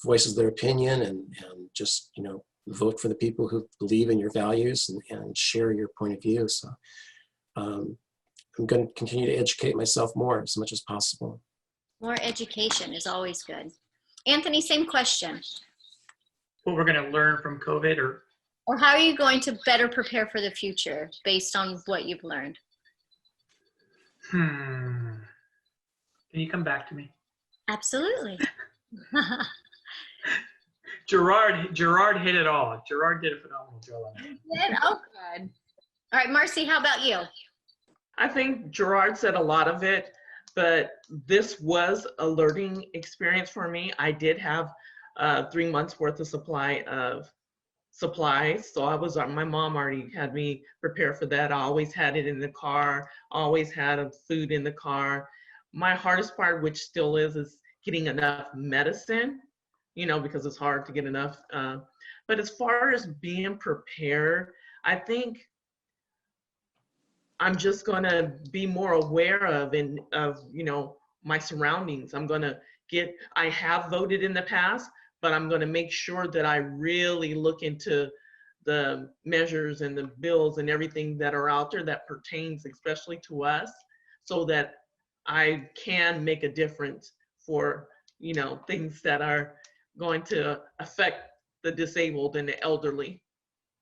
voices their opinion and just, you know, vote for the people who believe in your values and share your point of view. So I'm going to continue to educate myself more as much as possible. More education is always good. Anthony, same question. What we're going to learn from COVID, Or how are you going to better prepare for the future based on what you've learned? Can you come back to me? Absolutely. Gerard hit it all. Gerard did a phenomenal job on that. Oh, good. All right, Marcy, how about you? I think Gerard said a lot of it, but this was a learning experience for me. I did have 3 months worth of supply of supplies. So my mom already had me prepare for that. I always had it in the car, always had food in the car. My hardest part, which still is getting enough medicine, you know, because it's hard to get enough. But as far as being prepared, I think I'm just going to be more aware of you know, my surroundings. I have voted in the past, but I'm going to make sure that I really look into the measures and the bills and everything that are out there that pertains especially to us, so that I can make a difference for, you know, things that are going to affect the disabled and the elderly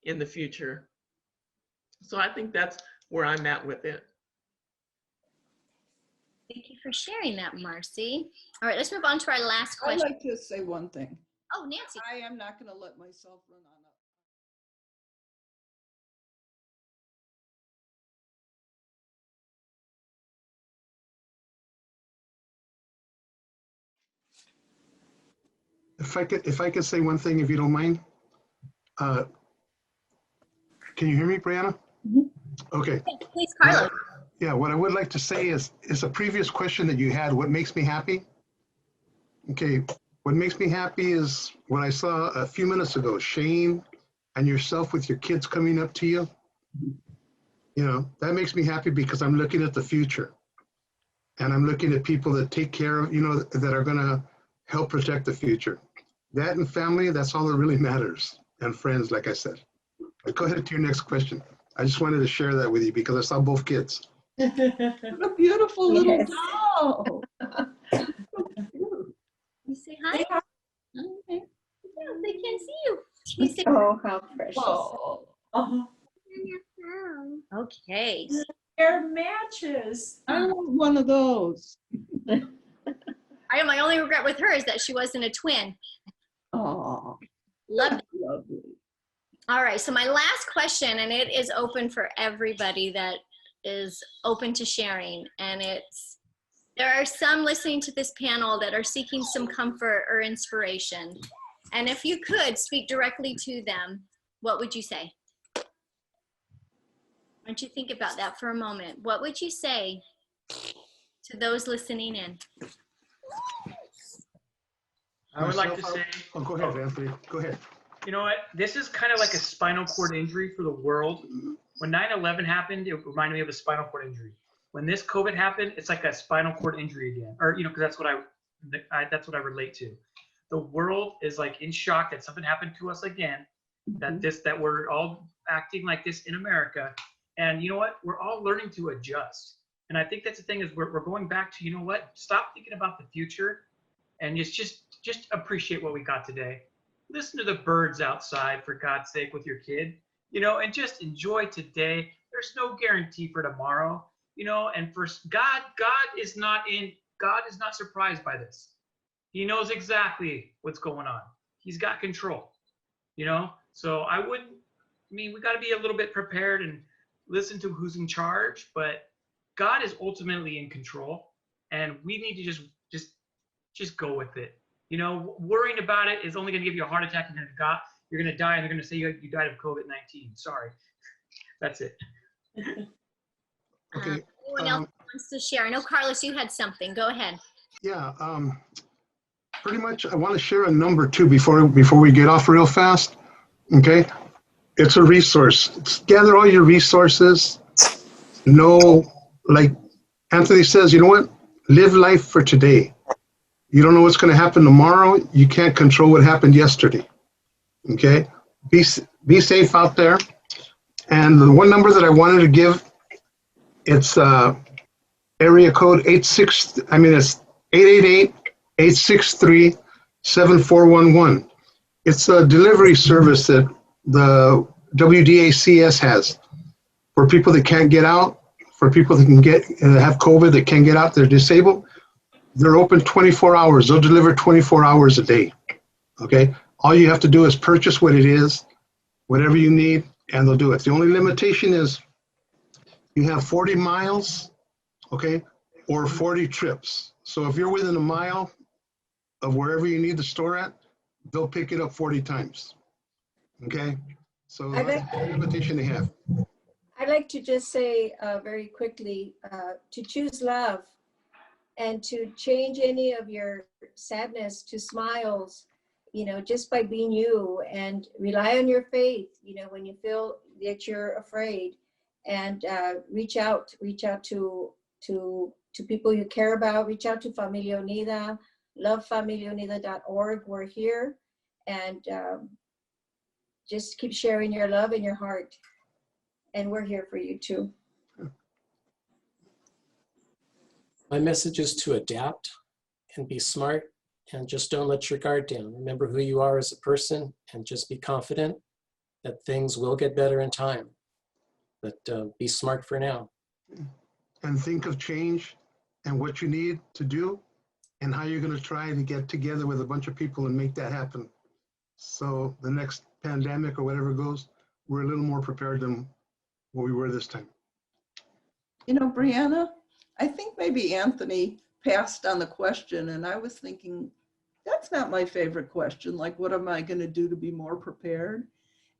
in the future. So I think that's where I'm at with it. Thank you for sharing that, Marcy. All right, let's move on to our last I'd question. like to say one thing. Oh, Nancy. I am not going to let myself run on up. If I could say one thing, if you don't mind. Can you hear me, Brianna? Okay. Please, Carlos. Yeah, what I would like to say is a previous question that you had, what makes me happy? Okay, what makes me happy is what I saw a few minutes ago, Shane and yourself with your kids coming up to you. You know, that makes me happy because I'm looking at the future. And I'm looking at people that take care of, you know, that are gonna help protect the future. That and family, that's all that really matters. And friends, like I said. But go ahead to your next question. I just wanted to share that with you because I saw both kids. What a beautiful little Yes. doll. You say hi? Yeah. Okay. Yeah, they can see you. You say Oh, how precious. Oh, okay. Their matches. I want one of those. I know my only regret with her is that she wasn't a twin. Oh, Love it. lovely. All right, so my last question, and it is open for everybody that is open to sharing, and it's, there are some listening to this panel that are seeking some comfort or inspiration. And if you could speak directly to them, what would you say? Why don't you think about that for a moment? What would you say to those listening in? I would like to say, Oh, go ahead, Anthony. Go ahead. you know what? This is kind of like a spinal cord injury for the world. When 9/11 happened, it reminded me of a spinal cord injury. When this COVID happened, it's like a spinal cord injury again. Or, you know, because that's what I relate to. The world is like in shock that something happened to us again, that we're all acting like this in America. And you know what? We're all learning to adjust. And I think that's the thing, is we're going back to, you know what? Stop thinking about the future and just appreciate what we got today. Listen to the birds outside, for God's sake, with your kid, you know, and just enjoy today. There's no guarantee for tomorrow, you know, and for God is not surprised by this. He knows exactly what's going on. He's got control, you know? So we got to be a little bit prepared and listen to who's in charge, but God is ultimately in control, and we need to just go with it. You know, worrying about it is only going to give you a heart attack, and you're going to die, and they're going to say you died of COVID-19. Sorry. That's it. Okay. Anyone else wants to share? I know, Carlos, you had something. Go ahead. Yeah. Pretty much, I want to share a number too before we get off real fast. Okay. It's a resource. Gather all your resources. Know, like Anthony says, you know what? Live life for today. You don't know what's going to happen tomorrow. You can't control what happened yesterday. Okay. Be safe out there. And the one number that I wanted to give, it's area code it's 888-863-7411. It's a delivery service that the WDACS has for people that can't get out, for people that can have COVID that can't get out, they're disabled. They're open 24 hours. They'll deliver 24 hours a day. Okay. All you have to do is purchase what it is, whatever you need, and they'll do it. The only limitation is you have 40 miles, okay, or 40 trips. So if you're within a mile of wherever you need the store at, they'll pick it up 40 times. Okay. So that's the limitation they have. I'd like to just say very quickly to choose love and to change any of your sadness to smiles, you know, just by being you, and rely on your faith, you know, when you feel that you're afraid, and reach out to people you care about, reach out to Familia Unida, lovefamiliaunida.org. We're here, and just keep sharing your love and your heart. And we're here for you too. My message is to adapt and be smart, and just don't let your guard down. Remember who you are as a person, and just be confident that things will get better in time. But be smart for now. And think of change and what you need to do and how you're going to try to get together with a bunch of people and make that happen. So the next pandemic or whatever goes, we're a little more prepared than what we were this time. You know, Brianna, I think maybe Anthony passed on the question, and I was thinking, that's not my favorite question. Like, what am I going to do to be more prepared?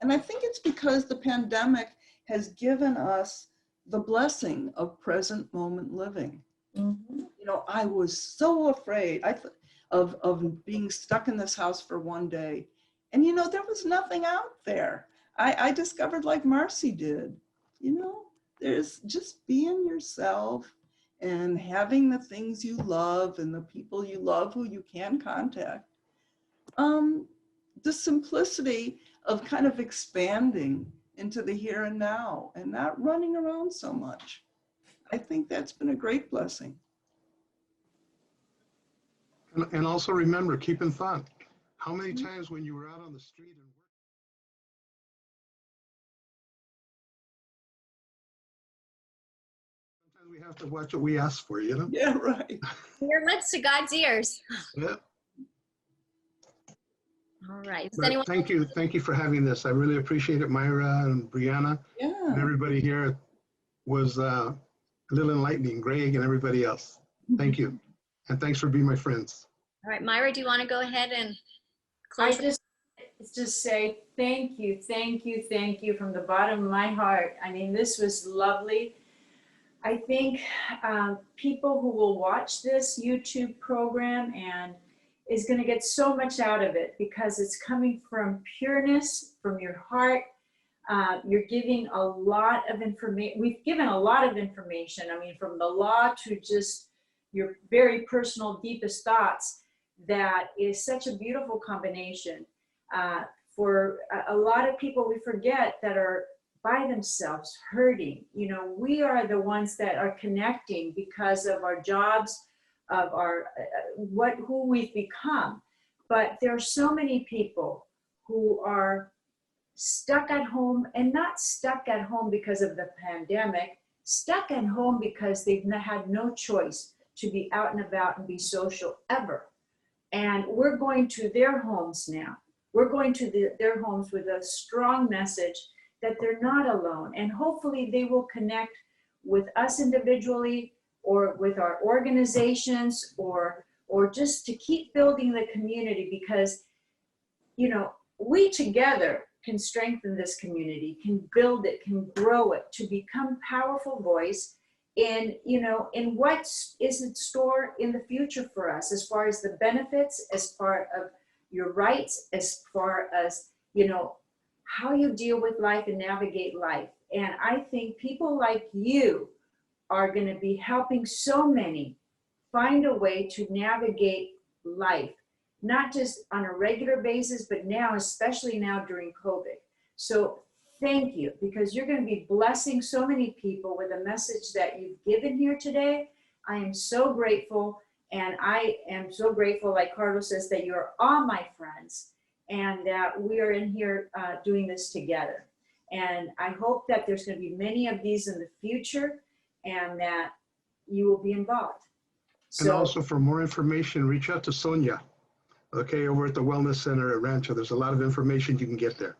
And I think it's because the pandemic has given us the blessing of present moment living. Mm-hmm. You know, I was so afraid of being stuck in this house for one day. And, you know, there was nothing out there. I discovered, like Marcy did, you know, there's just being yourself and having the things you love and the people you love who you can contact. The simplicity of kind of expanding into the here and now and not running around so much. I think that's been a great blessing. And also remember, keep in thought, how many times when you were out on the street and sometimes we have to watch what we ask for, you know? Yeah, right. Your lips to God's ears. Yeah. All right. Does But anyone? thank you for having this. I really appreciate it, Myra and Brianna, and Yeah. everybody here. Was a little enlightening, Greg and everybody else. Thank you. And thanks for being my friends. All right, Myra, do you want to go ahead and I close? just say thank you from the bottom of my heart. I mean, this was lovely. I think people who will watch this YouTube program and is going to get so much out of it because it's coming from pureness, from your heart. You're giving a lot of information. We've given a lot of information. I mean, from the law to just your very personal, deepest thoughts. That is such a beautiful combination. For a lot of people, we forget that are by themselves hurting. You know, we are the ones that are connecting because of our jobs, of our who we've become. But there are so many people who are stuck at home, and not stuck at home because of the pandemic, stuck at home because they've had no choice to be out and about and be social ever. And we're going to their homes now. We're going to their homes with a strong message that they're not alone. And hopefully they will connect with us individually or with our organizations or just to keep building the community, because, you know, we together can strengthen this community, can build it, can grow it to become powerful voice in, you know, in what is in store in the future for us, as far as the benefits, as far of your rights, as far as, you know, how you deal with life and navigate life. And I think people like you are going to be helping so many find a way to navigate life, not just on a regular basis, but now, especially now during COVID. So thank you, because you're going to be blessing so many people with a message that you've given here today. I am so grateful. And I am so grateful, like Carlos says, that you're all my friends and that we are in here doing this together. And I hope that there's going to be many of these in the future and that you will be involved. And also for more information, reach out to Sonia, okay, over at the Wellness Center at Rancho. There's a lot of information you can get there.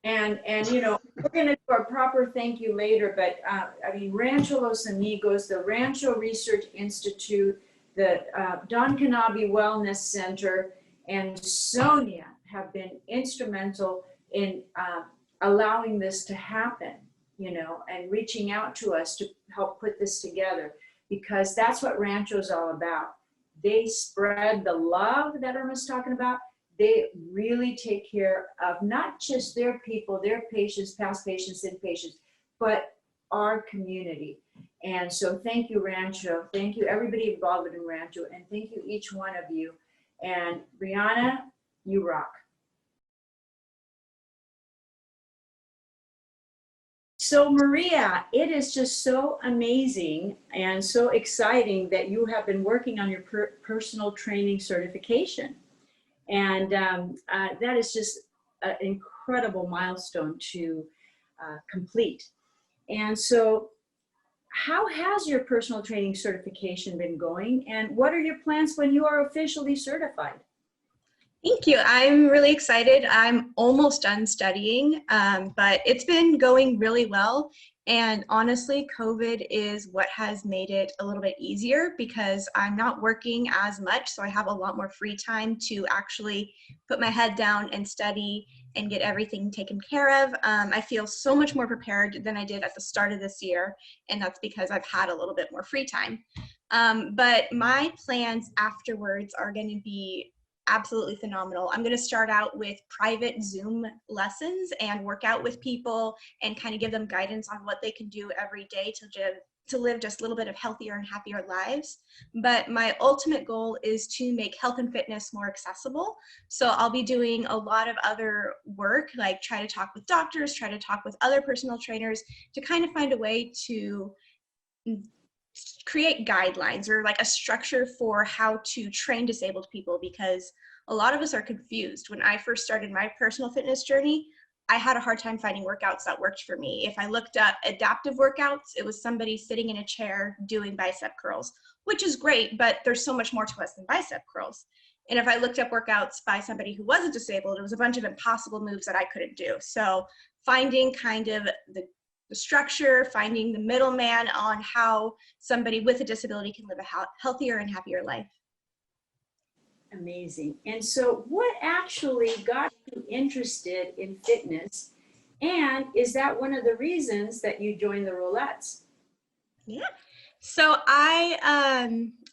And you know, we're going to do a proper thank you later, but I mean, Rancho Los Amigos, the Rancho Research Institute, the Don Canabi Wellness Center, and Sonia have been instrumental in allowing this to happen, you know, and reaching out to us to help put this together, because that's what Rancho is all about. They spread the love that Irma's talking about. They really take care of not just their people, their patients, past patients, inpatients, but our community. And so thank you, Rancho. Thank you, everybody involved in Rancho. And thank you, each one of you. And Brianna, you rock. So Maria, it is just so amazing and so exciting that you have been working on your personal training certification. And that is just an incredible milestone to complete. And so how has your personal training certification been going? And what are your plans when you are officially certified? Thank you. I'm really excited. I'm almost done studying, but it's been going really well. And honestly, COVID is what has made it a little bit easier because I'm not working as much. So I have a lot more free time to actually put my head down and study and get everything taken care of. I feel so much more prepared than I did at the start of this year. And that's because I've had a little bit more free time. But my plans afterwards are going to be absolutely phenomenal. I'm going to start out with private Zoom lessons and work out with people and kind of give them guidance on what they can do every day to live just a little bit of healthier and happier lives. But my ultimate goal is to make health and fitness more accessible. So I'll be doing a lot of other work, like try to talk with doctors, try to talk with other personal trainers to kind of find a way to create guidelines or like a structure for how to train disabled people, because a lot of us are confused. When I first started my personal fitness journey, I had a hard time finding workouts that worked for me. If I looked up adaptive workouts, it was somebody sitting in a chair doing bicep curls, which is great, but there's so much more to us than bicep curls. And if I looked up workouts by somebody who wasn't disabled, it was a bunch of impossible moves that I couldn't do. So finding kind of the structure, finding the middleman on how somebody with a disability can live a healthier and happier life. Amazing. And so what actually got you interested in fitness? And is that one of the reasons that you joined the Rolettes? Yeah. So I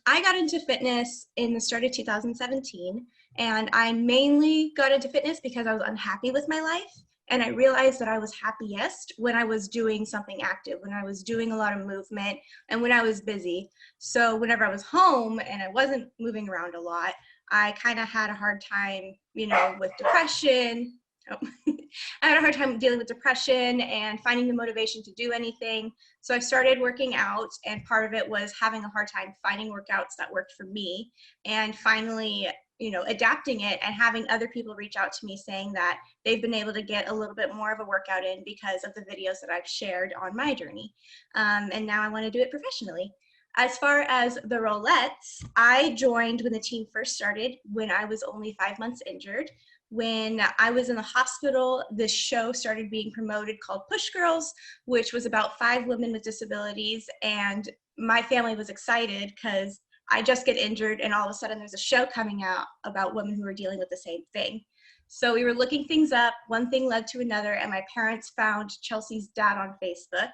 got into fitness in the start of 2017, and I mainly got into fitness because I was unhappy with my life. And I realized that I was happiest when I was doing something active, when I was doing a lot of movement, and when I was busy. So whenever I was home and I wasn't moving around a lot, I kind of had a hard time, you know, with depression. I had a hard time dealing with depression and finding the motivation to do anything. So I started working out, and part of it was having a hard time finding workouts that worked for me, and finally, you know, adapting it and having other people reach out to me saying that they've been able to get a little bit more of a workout in because of the videos that I've shared on my journey. And now I want to do it professionally. As far as the Rolettes, I joined when the team first started when I was only 5 months injured. when I was in the hospital, this show started being promoted called Push Girls, which was about 5 women with disabilities. And my family was excited because I just get injured and all of a sudden there's a show coming out about women who are dealing with the same thing. So we were looking things up, one thing led to another, and my parents found Chelsea's dad on Facebook.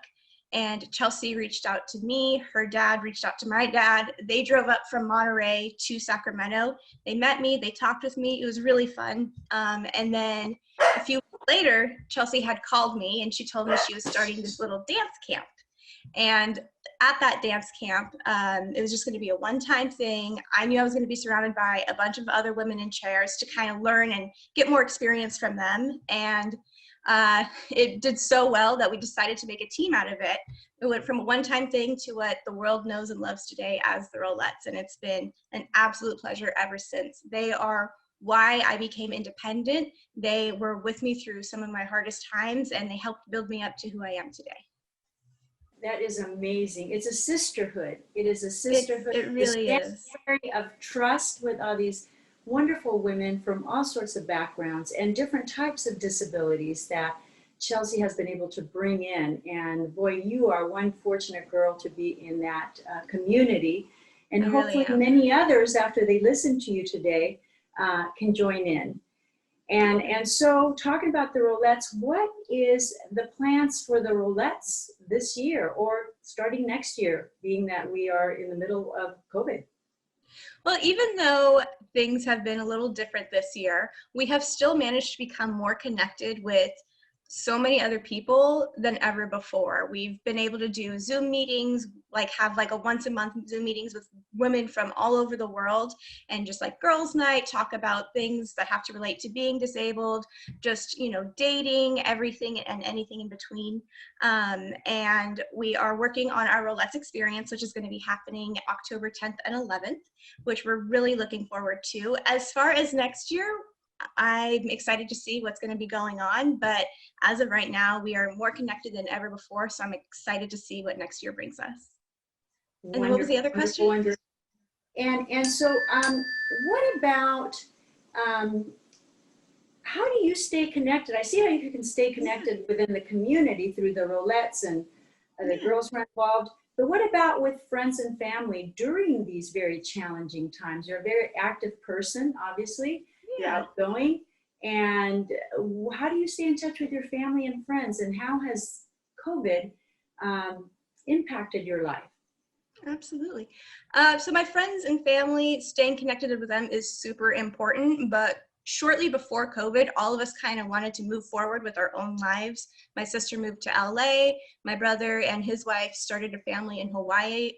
And Chelsea reached out to me, her dad reached out to my dad. They drove up from Monterey to Sacramento. They met me, they talked with me, it was really fun. And then a few weeks later, Chelsea had called me and she told me she was starting this little dance camp. And at that dance camp, it was just going to be a one-time thing. I knew I was going to be surrounded by a bunch of other women in chairs to kind of learn and get more experience from them. And it did so well that we decided to make a team out of it. It went from a one-time thing to what the world knows and loves today as the Rolettes. And it's been an absolute pleasure ever since. They are why I became independent. They were with me through some of my hardest times, and they helped build me up to who I am today. That is amazing. It's a sisterhood. It is a sisterhood. It really is. Of trust with all these wonderful women from all sorts of backgrounds and different types of disabilities that Chelsea has been able to bring in. And boy, you are one fortunate girl to be in that community. And I hopefully really am. many others, after they listen to you today, can join in. And so talking about the Rolettes, what is the plans for the Rolettes this year or starting next year, being that we are in the middle of COVID? Well, even though things have been a little different this year, we have still managed to become more connected with so many other people than ever before. We've been able to do Zoom meetings, like have like a once a month Zoom meetings with women from all over the world, and just like girls' night, talk about things that have to relate to being disabled, just, you know, dating, everything and anything in between. And we are working on our Rolettes experience, which is going to be happening October 10th and 11th, which we're really looking forward to. As far as next year, I'm excited to see what's going to be going on, but as of right now, we are more connected than ever before, so I'm excited to see what next year brings us. And then what was the other question? Wonderful. And so what about, how do you stay connected? I see how you can stay connected within the community through the Rolettes and the girls who are involved, but what about with friends and family during these very challenging times? You're a very active person, obviously. You're outgoing. And how do you stay in touch with your family and friends? And how has COVID impacted your life? Absolutely. So my friends and family, staying connected with them is super important, but shortly before COVID, all of us kind of wanted to move forward with our own lives. My sister moved to LA. My brother and his wife started a family in Hawaii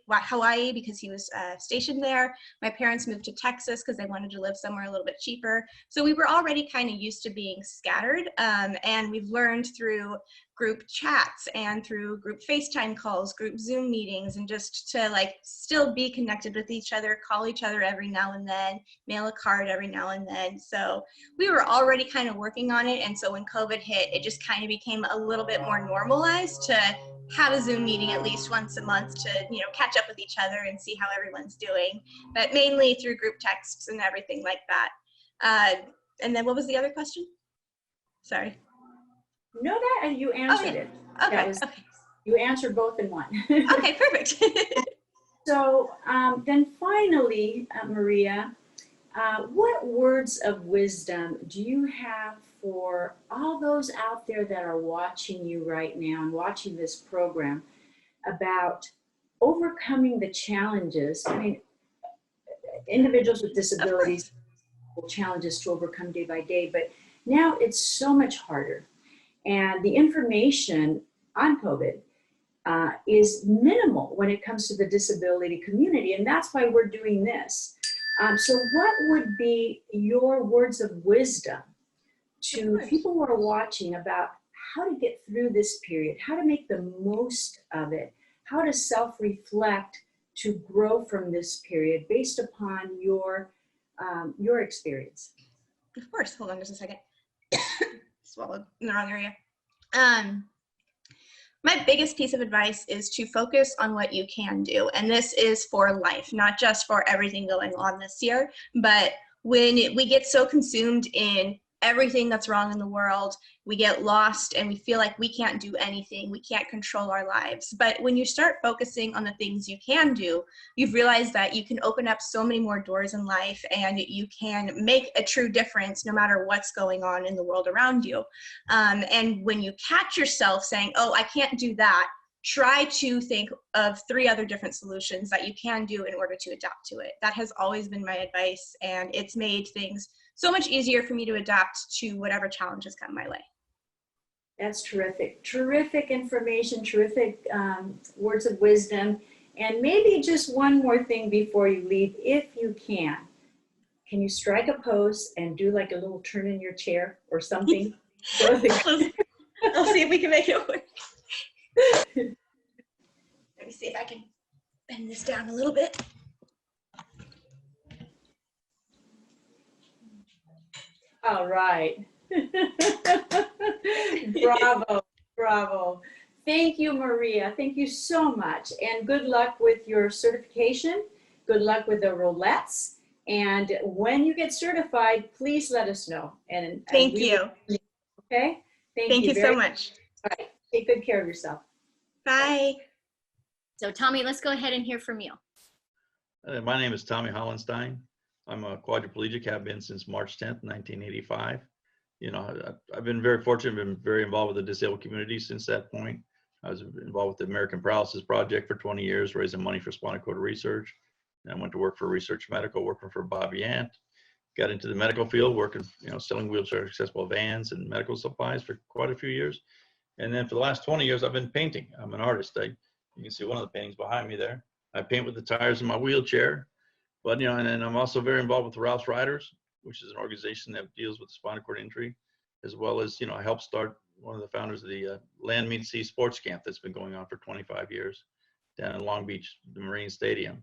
because he was stationed there. My parents moved to Texas because they wanted to live somewhere a little bit cheaper. So we were already kind of used to being scattered, and we've learned through group chats and through group FaceTime calls, group Zoom meetings, and just to like still be connected with each other, call each other every now and then, mail a card every now and then. So we were already kind of working on it. And so when COVID hit, it just kind of became a little bit more normalized to have a Zoom meeting at least once a month to, you know, catch up with each other and see how everyone's doing, but mainly through group texts and everything like that. And then what was the other question? Sorry. No, that you answered it. Okay. That was, you answered both in one. Okay, perfect. So then finally, Maria, what words of wisdom do you have for all those out there that are watching you right now and watching this program about overcoming the challenges? I mean, individuals with disabilities have challenges to overcome day by day, but now it's so much harder. And the information on COVID is minimal when it comes to the disability community. And that's why we're doing this. So what would be your words of wisdom to people who are watching about how to get through this period, how to make the most of it, how to self-reflect to grow from this period based upon your experience? Of course, hold on just a second. Swallowed in the wrong area. My biggest piece of advice is to focus on what you can do. And this is for life, not just for everything going on this year, but when we get so consumed in everything that's wrong in the world. We get lost and we feel like we can't do anything. We can't control our lives. But when you start focusing on the things you can do, you've realized that you can open up so many more doors in life and you can make a true difference no matter what's going on in the world around you. And when you catch yourself saying, oh, I can't do that, try to think of 3 other different solutions that you can do in order to adapt to it. That has always been my advice, and it's made things so much easier for me to adapt to whatever challenges come my way. That's terrific. Terrific information, terrific words of wisdom. And maybe just one more thing before you leave, if you can. Can you strike a pose and do like a little turn in your chair or something? I'll see if we can make it work. Let me see if I can bend this down a little bit. All right. Bravo, bravo. Thank you, Maria. Thank you so much. And good luck with your certification. Good luck with the roulettes. And when you get certified, please let us know. And Thank you. Okay? Thank you so much. All right. Take good care of yourself. Bye. So Tommy, let's go ahead and hear from you. My name is Tommy Hollenstein. I'm a quadriplegic, have been since March 10th, 1985. You know, I've been very fortunate, been very involved with the disabled community since that point. I was involved with the American Paralysis Project for 20 years, raising money for spinal cord research. And I went to work for Research Medical, working for Bobby Ant. Got into the medical field, working, you know, selling wheelchair accessible vans and medical supplies for quite a few years. And then for the last 20 years, I've been painting. I'm an artist. You can see one of the paintings behind me there. I paint with the tires in my wheelchair. But, you know, and then I'm also very involved with the Rouse Riders, which is an organization that deals with spinal cord injury, as well as, you know, I helped start one of the founders of the Land Meet Sea Sports Camp that's been going on for 25 years down in Long Beach, the Marine Stadium.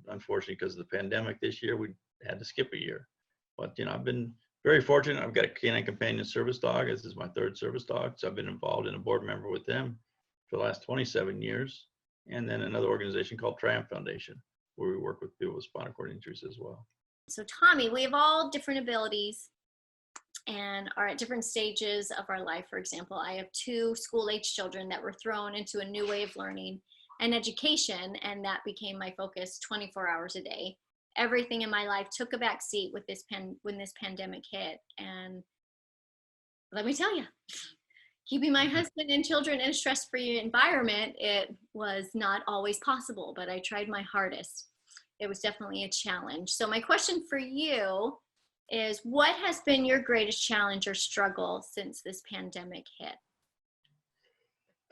Unfortunately, because of the pandemic this year, we had to skip a year. But, you know, I've been very fortunate. I've got a canine companion service dog. This is my 3rd service dog. So I've been involved and a board member with them for the last 27 years. And then another organization called Triumph Foundation, where we work with people with spinal cord injuries as well. So Tommy, we have all different abilities and are at different stages of our life. For example, I have 2 school-age children that were thrown into a new way of learning and education, and that became my focus 24 hours a day. Everything in my life took a back seat with when this pandemic hit. And let me tell you, keeping my husband and children in a stress-free environment, it was not always possible, but I tried my hardest. It was definitely a challenge. So my question for you is, what has been your greatest challenge or struggle since this pandemic hit?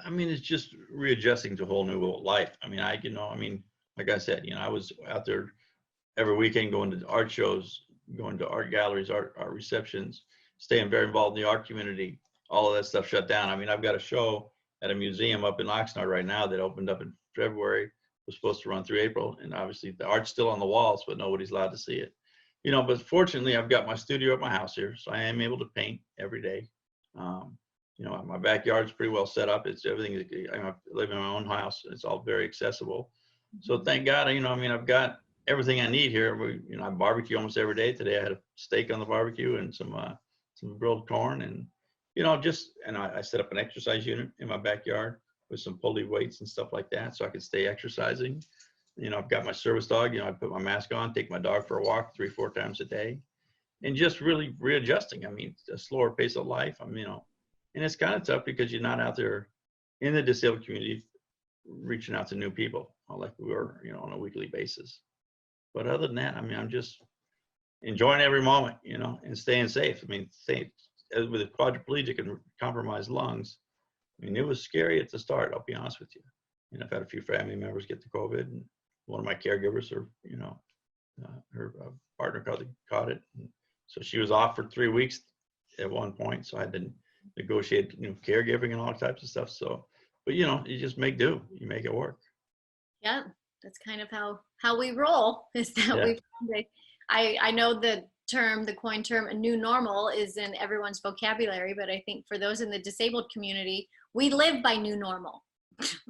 I mean, it's just readjusting to a whole new life. I mean, like I said, you know, I was out there every weekend going to art shows, going to art galleries, art receptions, staying very involved in the art community. All of that stuff shut down. I mean, I've got a show at a museum up in Oxnard right now that opened up in February, was supposed to run through April. And obviously the art's still on the walls, but nobody's allowed to see it. You know, but fortunately I've got my studio at my house here, so I am able to paint every day. You know, my backyard's pretty well set up. It's everything. I live in my own house. It's all very accessible. So thank God, you know, I mean, I've got everything I need here. You know, I barbecue almost every day. Today I had a steak on the barbecue and some grilled corn, and, you know, I set up an exercise unit in my backyard with some pulley weights and stuff like that, so I can stay exercising. You know, I've got my service dog. You know, I put my mask on, take my dog for a walk 3-4 times a day, and just really readjusting. I mean, a slower pace of life. I mean, you know, and it's kind of tough because you're not out there in the disabled community reaching out to new people like we were, you know, on a weekly basis. But other than that, I mean, I'm just enjoying every moment, you know, and staying safe. I mean, with a quadriplegic and compromised lungs, I mean, it was scary at the start, I'll be honest with you. You know, I've had a few family members get the COVID, and one of my caregivers, you know, her partner caught it. And so she was off for 3 weeks at one point. So I had to negotiate, you know, caregiving and all types of stuff. So, but, you know, you just make do, you make it work. Yeah, that's kind of how we roll, is that I know the coin term, a new normal, is in everyone's vocabulary, but I think for those in the disabled community, we live by new normal.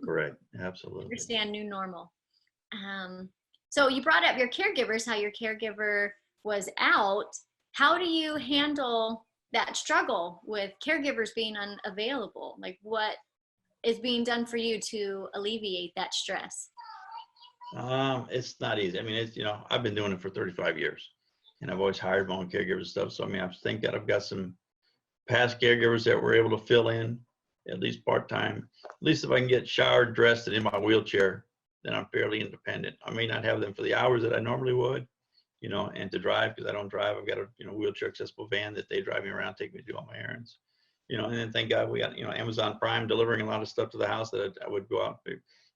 Correct, absolutely. Understand new normal. So you brought up your caregivers, how your caregiver was out. How do you handle that struggle with caregivers being unavailable? Like, what is being done for you to alleviate that stress? It's not easy. I mean, it's, I've been doing it for 35 years and I've always hired my own caregivers and stuff. So, I mean, I think that I've got some past caregivers that were able to fill in at least part-time. At least if I can get showered, dressed, and in my wheelchair, then I'm fairly independent. I may not have them for the hours that I normally would, and to drive, because I don't drive. I've got a, wheelchair accessible van that they drive me around, take me to do all my errands. And then thank God we got, Amazon Prime delivering a lot of stuff to the house that I would go out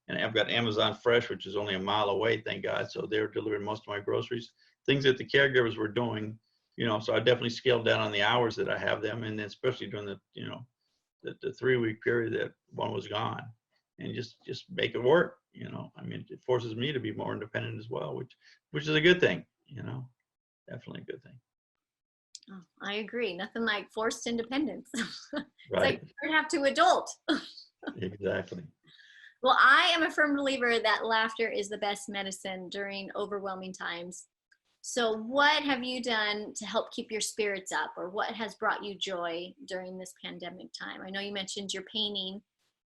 and I've got Amazon Fresh, which is only a mile away, thank God. So they're delivering most of my groceries, things that the caregivers were doing, so I definitely scaled down on the hours that I have them. And then especially during the, the 3-week period that one was gone, and just make it work. I mean, it forces me to be more independent as well, which is a good thing, definitely a good thing. Oh, I agree. Nothing like forced independence. It's Right. like you have to adult. Exactly. Well, I am a firm believer that laughter is the best medicine during overwhelming times. So what have you done to help keep your spirits up, or what has brought you joy during this pandemic time? I know you mentioned your painting.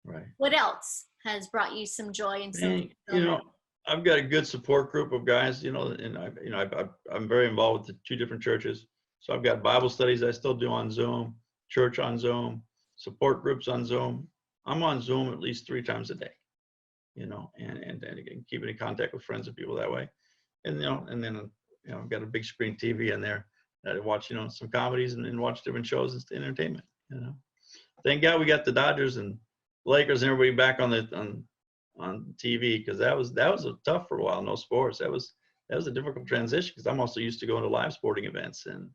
Right. What else has brought you some joy and some And, I've got a good support group of guys, and I'm very involved with the 2 different churches. So I've got Bible studies I still do on Zoom, church on Zoom, support groups on Zoom. I'm on Zoom at least 3 times a day, and again, keeping in contact with friends and people that way. And, and then, I've got a big screen TV in there that I watch, some comedies and watch different shows and entertainment, Thank God we got the Dodgers and Lakers and everybody back on TV, because that was tough for a while. No sports. That was a difficult transition, because I'm also used to going to live sporting events, and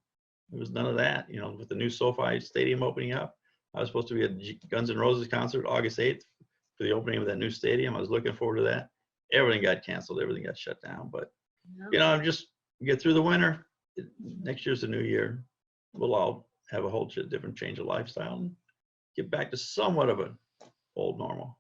there was none of that. With the new SoFi Stadium opening up, I was supposed to be at Guns N' Roses concert August 8th for the opening of that new stadium. I was looking forward to that. Everything got canceled. Everything got shut down. But I'm just get through the winter. Next year's a new year. We'll all have a whole different change of lifestyle and get back to somewhat of an old normal,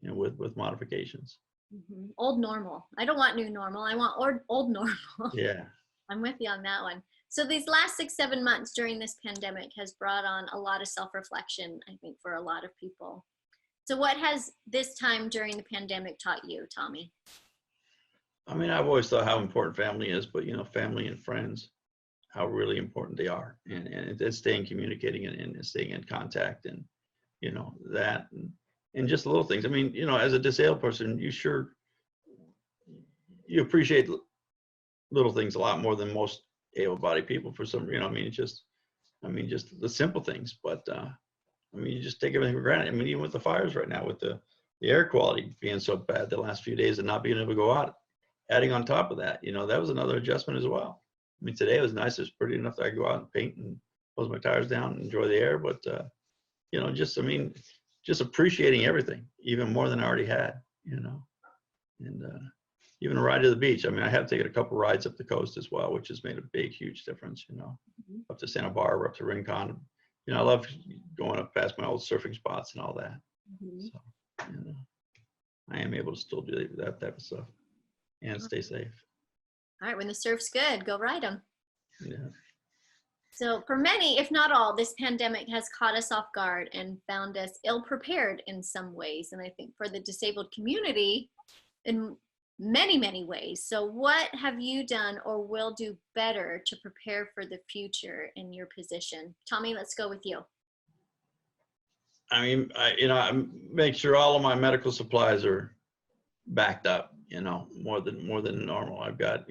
with modifications. Mm-hmm. Old normal. I don't want new normal. I want old normal. Yeah. I'm with you on that one. So these last 6-7 months during this pandemic has brought on a lot of self-reflection, I think, for a lot of people. So what has this time during the pandemic taught you, Tommy? I mean, I've always thought how important family is, but family and friends, how really important they are, and staying communicating and staying in contact, and that and just little things. I mean, as a disabled person, you appreciate little things a lot more than most able-bodied people for some, just the simple things. But you just take everything for granted. I mean, even with the fires right now, with the air quality being so bad the last few days and not being able to go out, adding on top of that, that was another adjustment as well. I mean, today was nice. It was pretty enough that I could go out and paint and close my tires down and enjoy the air. But, just appreciating everything even more than I already had, and even a ride to the beach. I mean, I have taken a couple rides up the coast as well, which has made a big, huge difference, up to Santa Barbara, up to Rincon. I love going up past my old surfing spots and all that. Mm-hmm. So, I am able to still do that type of stuff and stay safe. All right, when the surf's good, go ride them. Yeah. So for many, if not all, this pandemic has caught us off guard and found us ill-prepared in some ways. And I think for the disabled community, in many, many ways. So what have you done or will do better to prepare for the future in your position? Tommy, let's go with you. I mean, I make sure all of my medical supplies are backed up, more than normal. I've got,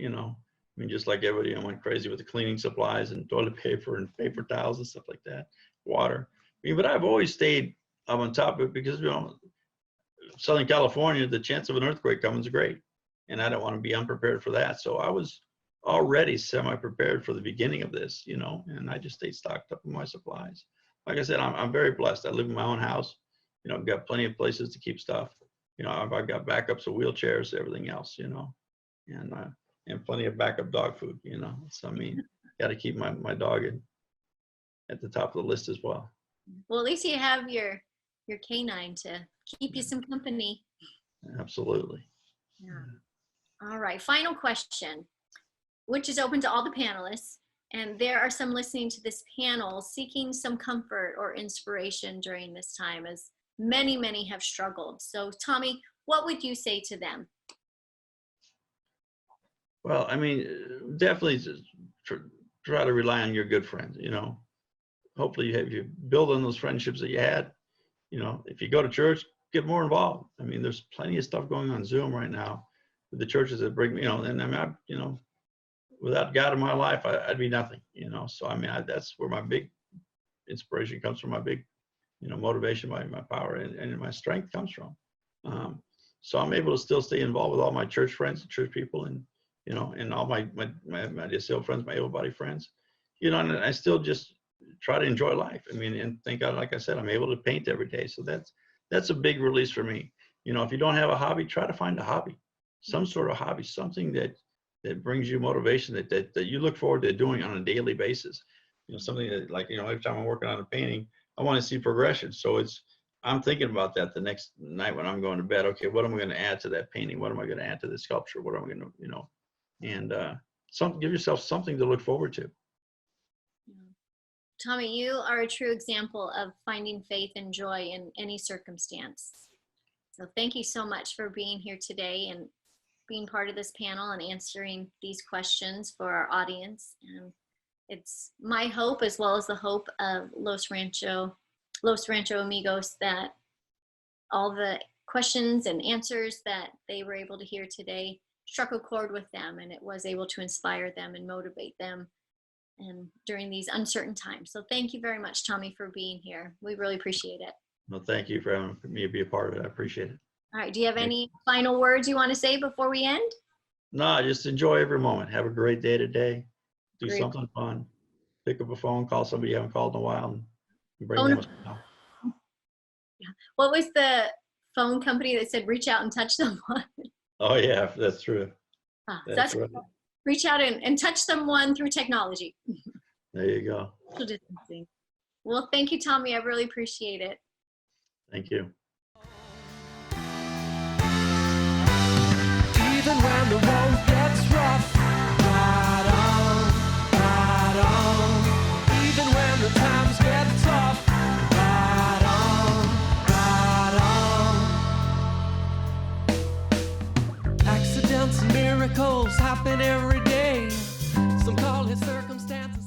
just like everybody, I went crazy with the cleaning supplies and toilet paper and paper towels and stuff like that, water. But I've always stayed up on top of it because, Southern California, the chance of an earthquake coming is great. And I don't want to be unprepared for that. So I was already semi-prepared for the beginning of this, and I just stayed stocked up on my supplies. Like I said, I'm very blessed. I live in my own house, I've got plenty of places to keep stuff. I've got backups of wheelchairs, everything else, and plenty of backup dog food, So, got to keep my dog at the top of the list as well. Well, at least you have your canine to keep you some company. Absolutely. Yeah. All right, final question, which is open to all the panelists. And there are some listening to this panel seeking some comfort or inspiration during this time, as many, many have struggled. So Tommy, what would you say to them? Well, I mean, definitely try to rely on your good friends, you know. Hopefully you build on those friendships that you had. You know, if you go to church, get more involved. I mean, there's plenty of stuff going on Zoom right now with the churches that bring, you know, and I mean, you know, without God in my life, I'd be nothing, you know. So, I mean, that's where my big inspiration comes from, my big, you know, motivation, my power and my strength comes from. So I'm able to still stay involved with all my church friends and church people and, you know, and all my DSL friends, my able-bodied friends, you know, and I still just try to enjoy life. I mean, and thank God, like I said, I'm able to paint every day. So that's a big release for me. You know, if you don't have a hobby, try to find a hobby, some sort of hobby, something that brings you motivation that you look forward to doing on a daily basis. You know, something that, like, you know, every time I'm working on a painting, I want to see progression. So I'm thinking about that the next night when I'm going to bed. Okay, what am I going to add to that painting? What am I going to add to the sculpture? What am I going to, you know, and give yourself something to look forward to. Tommy, you are a true example of finding faith and joy in any circumstance. So thank you so much for being here today and being part of this panel and answering these questions for our audience. And it's my hope, as well as the hope of Los Rancho Amigos, that all the questions and answers that they were able to hear today struck a chord with them, and it was able to inspire them and motivate them and during these uncertain times. So thank you very much, Tommy, for being here. We really appreciate it. Well, thank you for having me to be a part of it. I appreciate it. All right, do you have any final words you want to say before we end? No, just enjoy every moment. Have a great day today. Do Great. something fun. Pick up a phone, call somebody you haven't called in a while, and bring them a smile. Yeah. What was the phone company that said reach out and touch someone? Oh yeah, that's true. That's right. Reach out and touch someone through technology. There you go. Social distancing. Well, thank you, Tommy. I really appreciate it. Thank you. Even when the road gets rough, ride on. Even when the times get tough, ride on. Accidents and miracles happen every day. Some call it circumstance.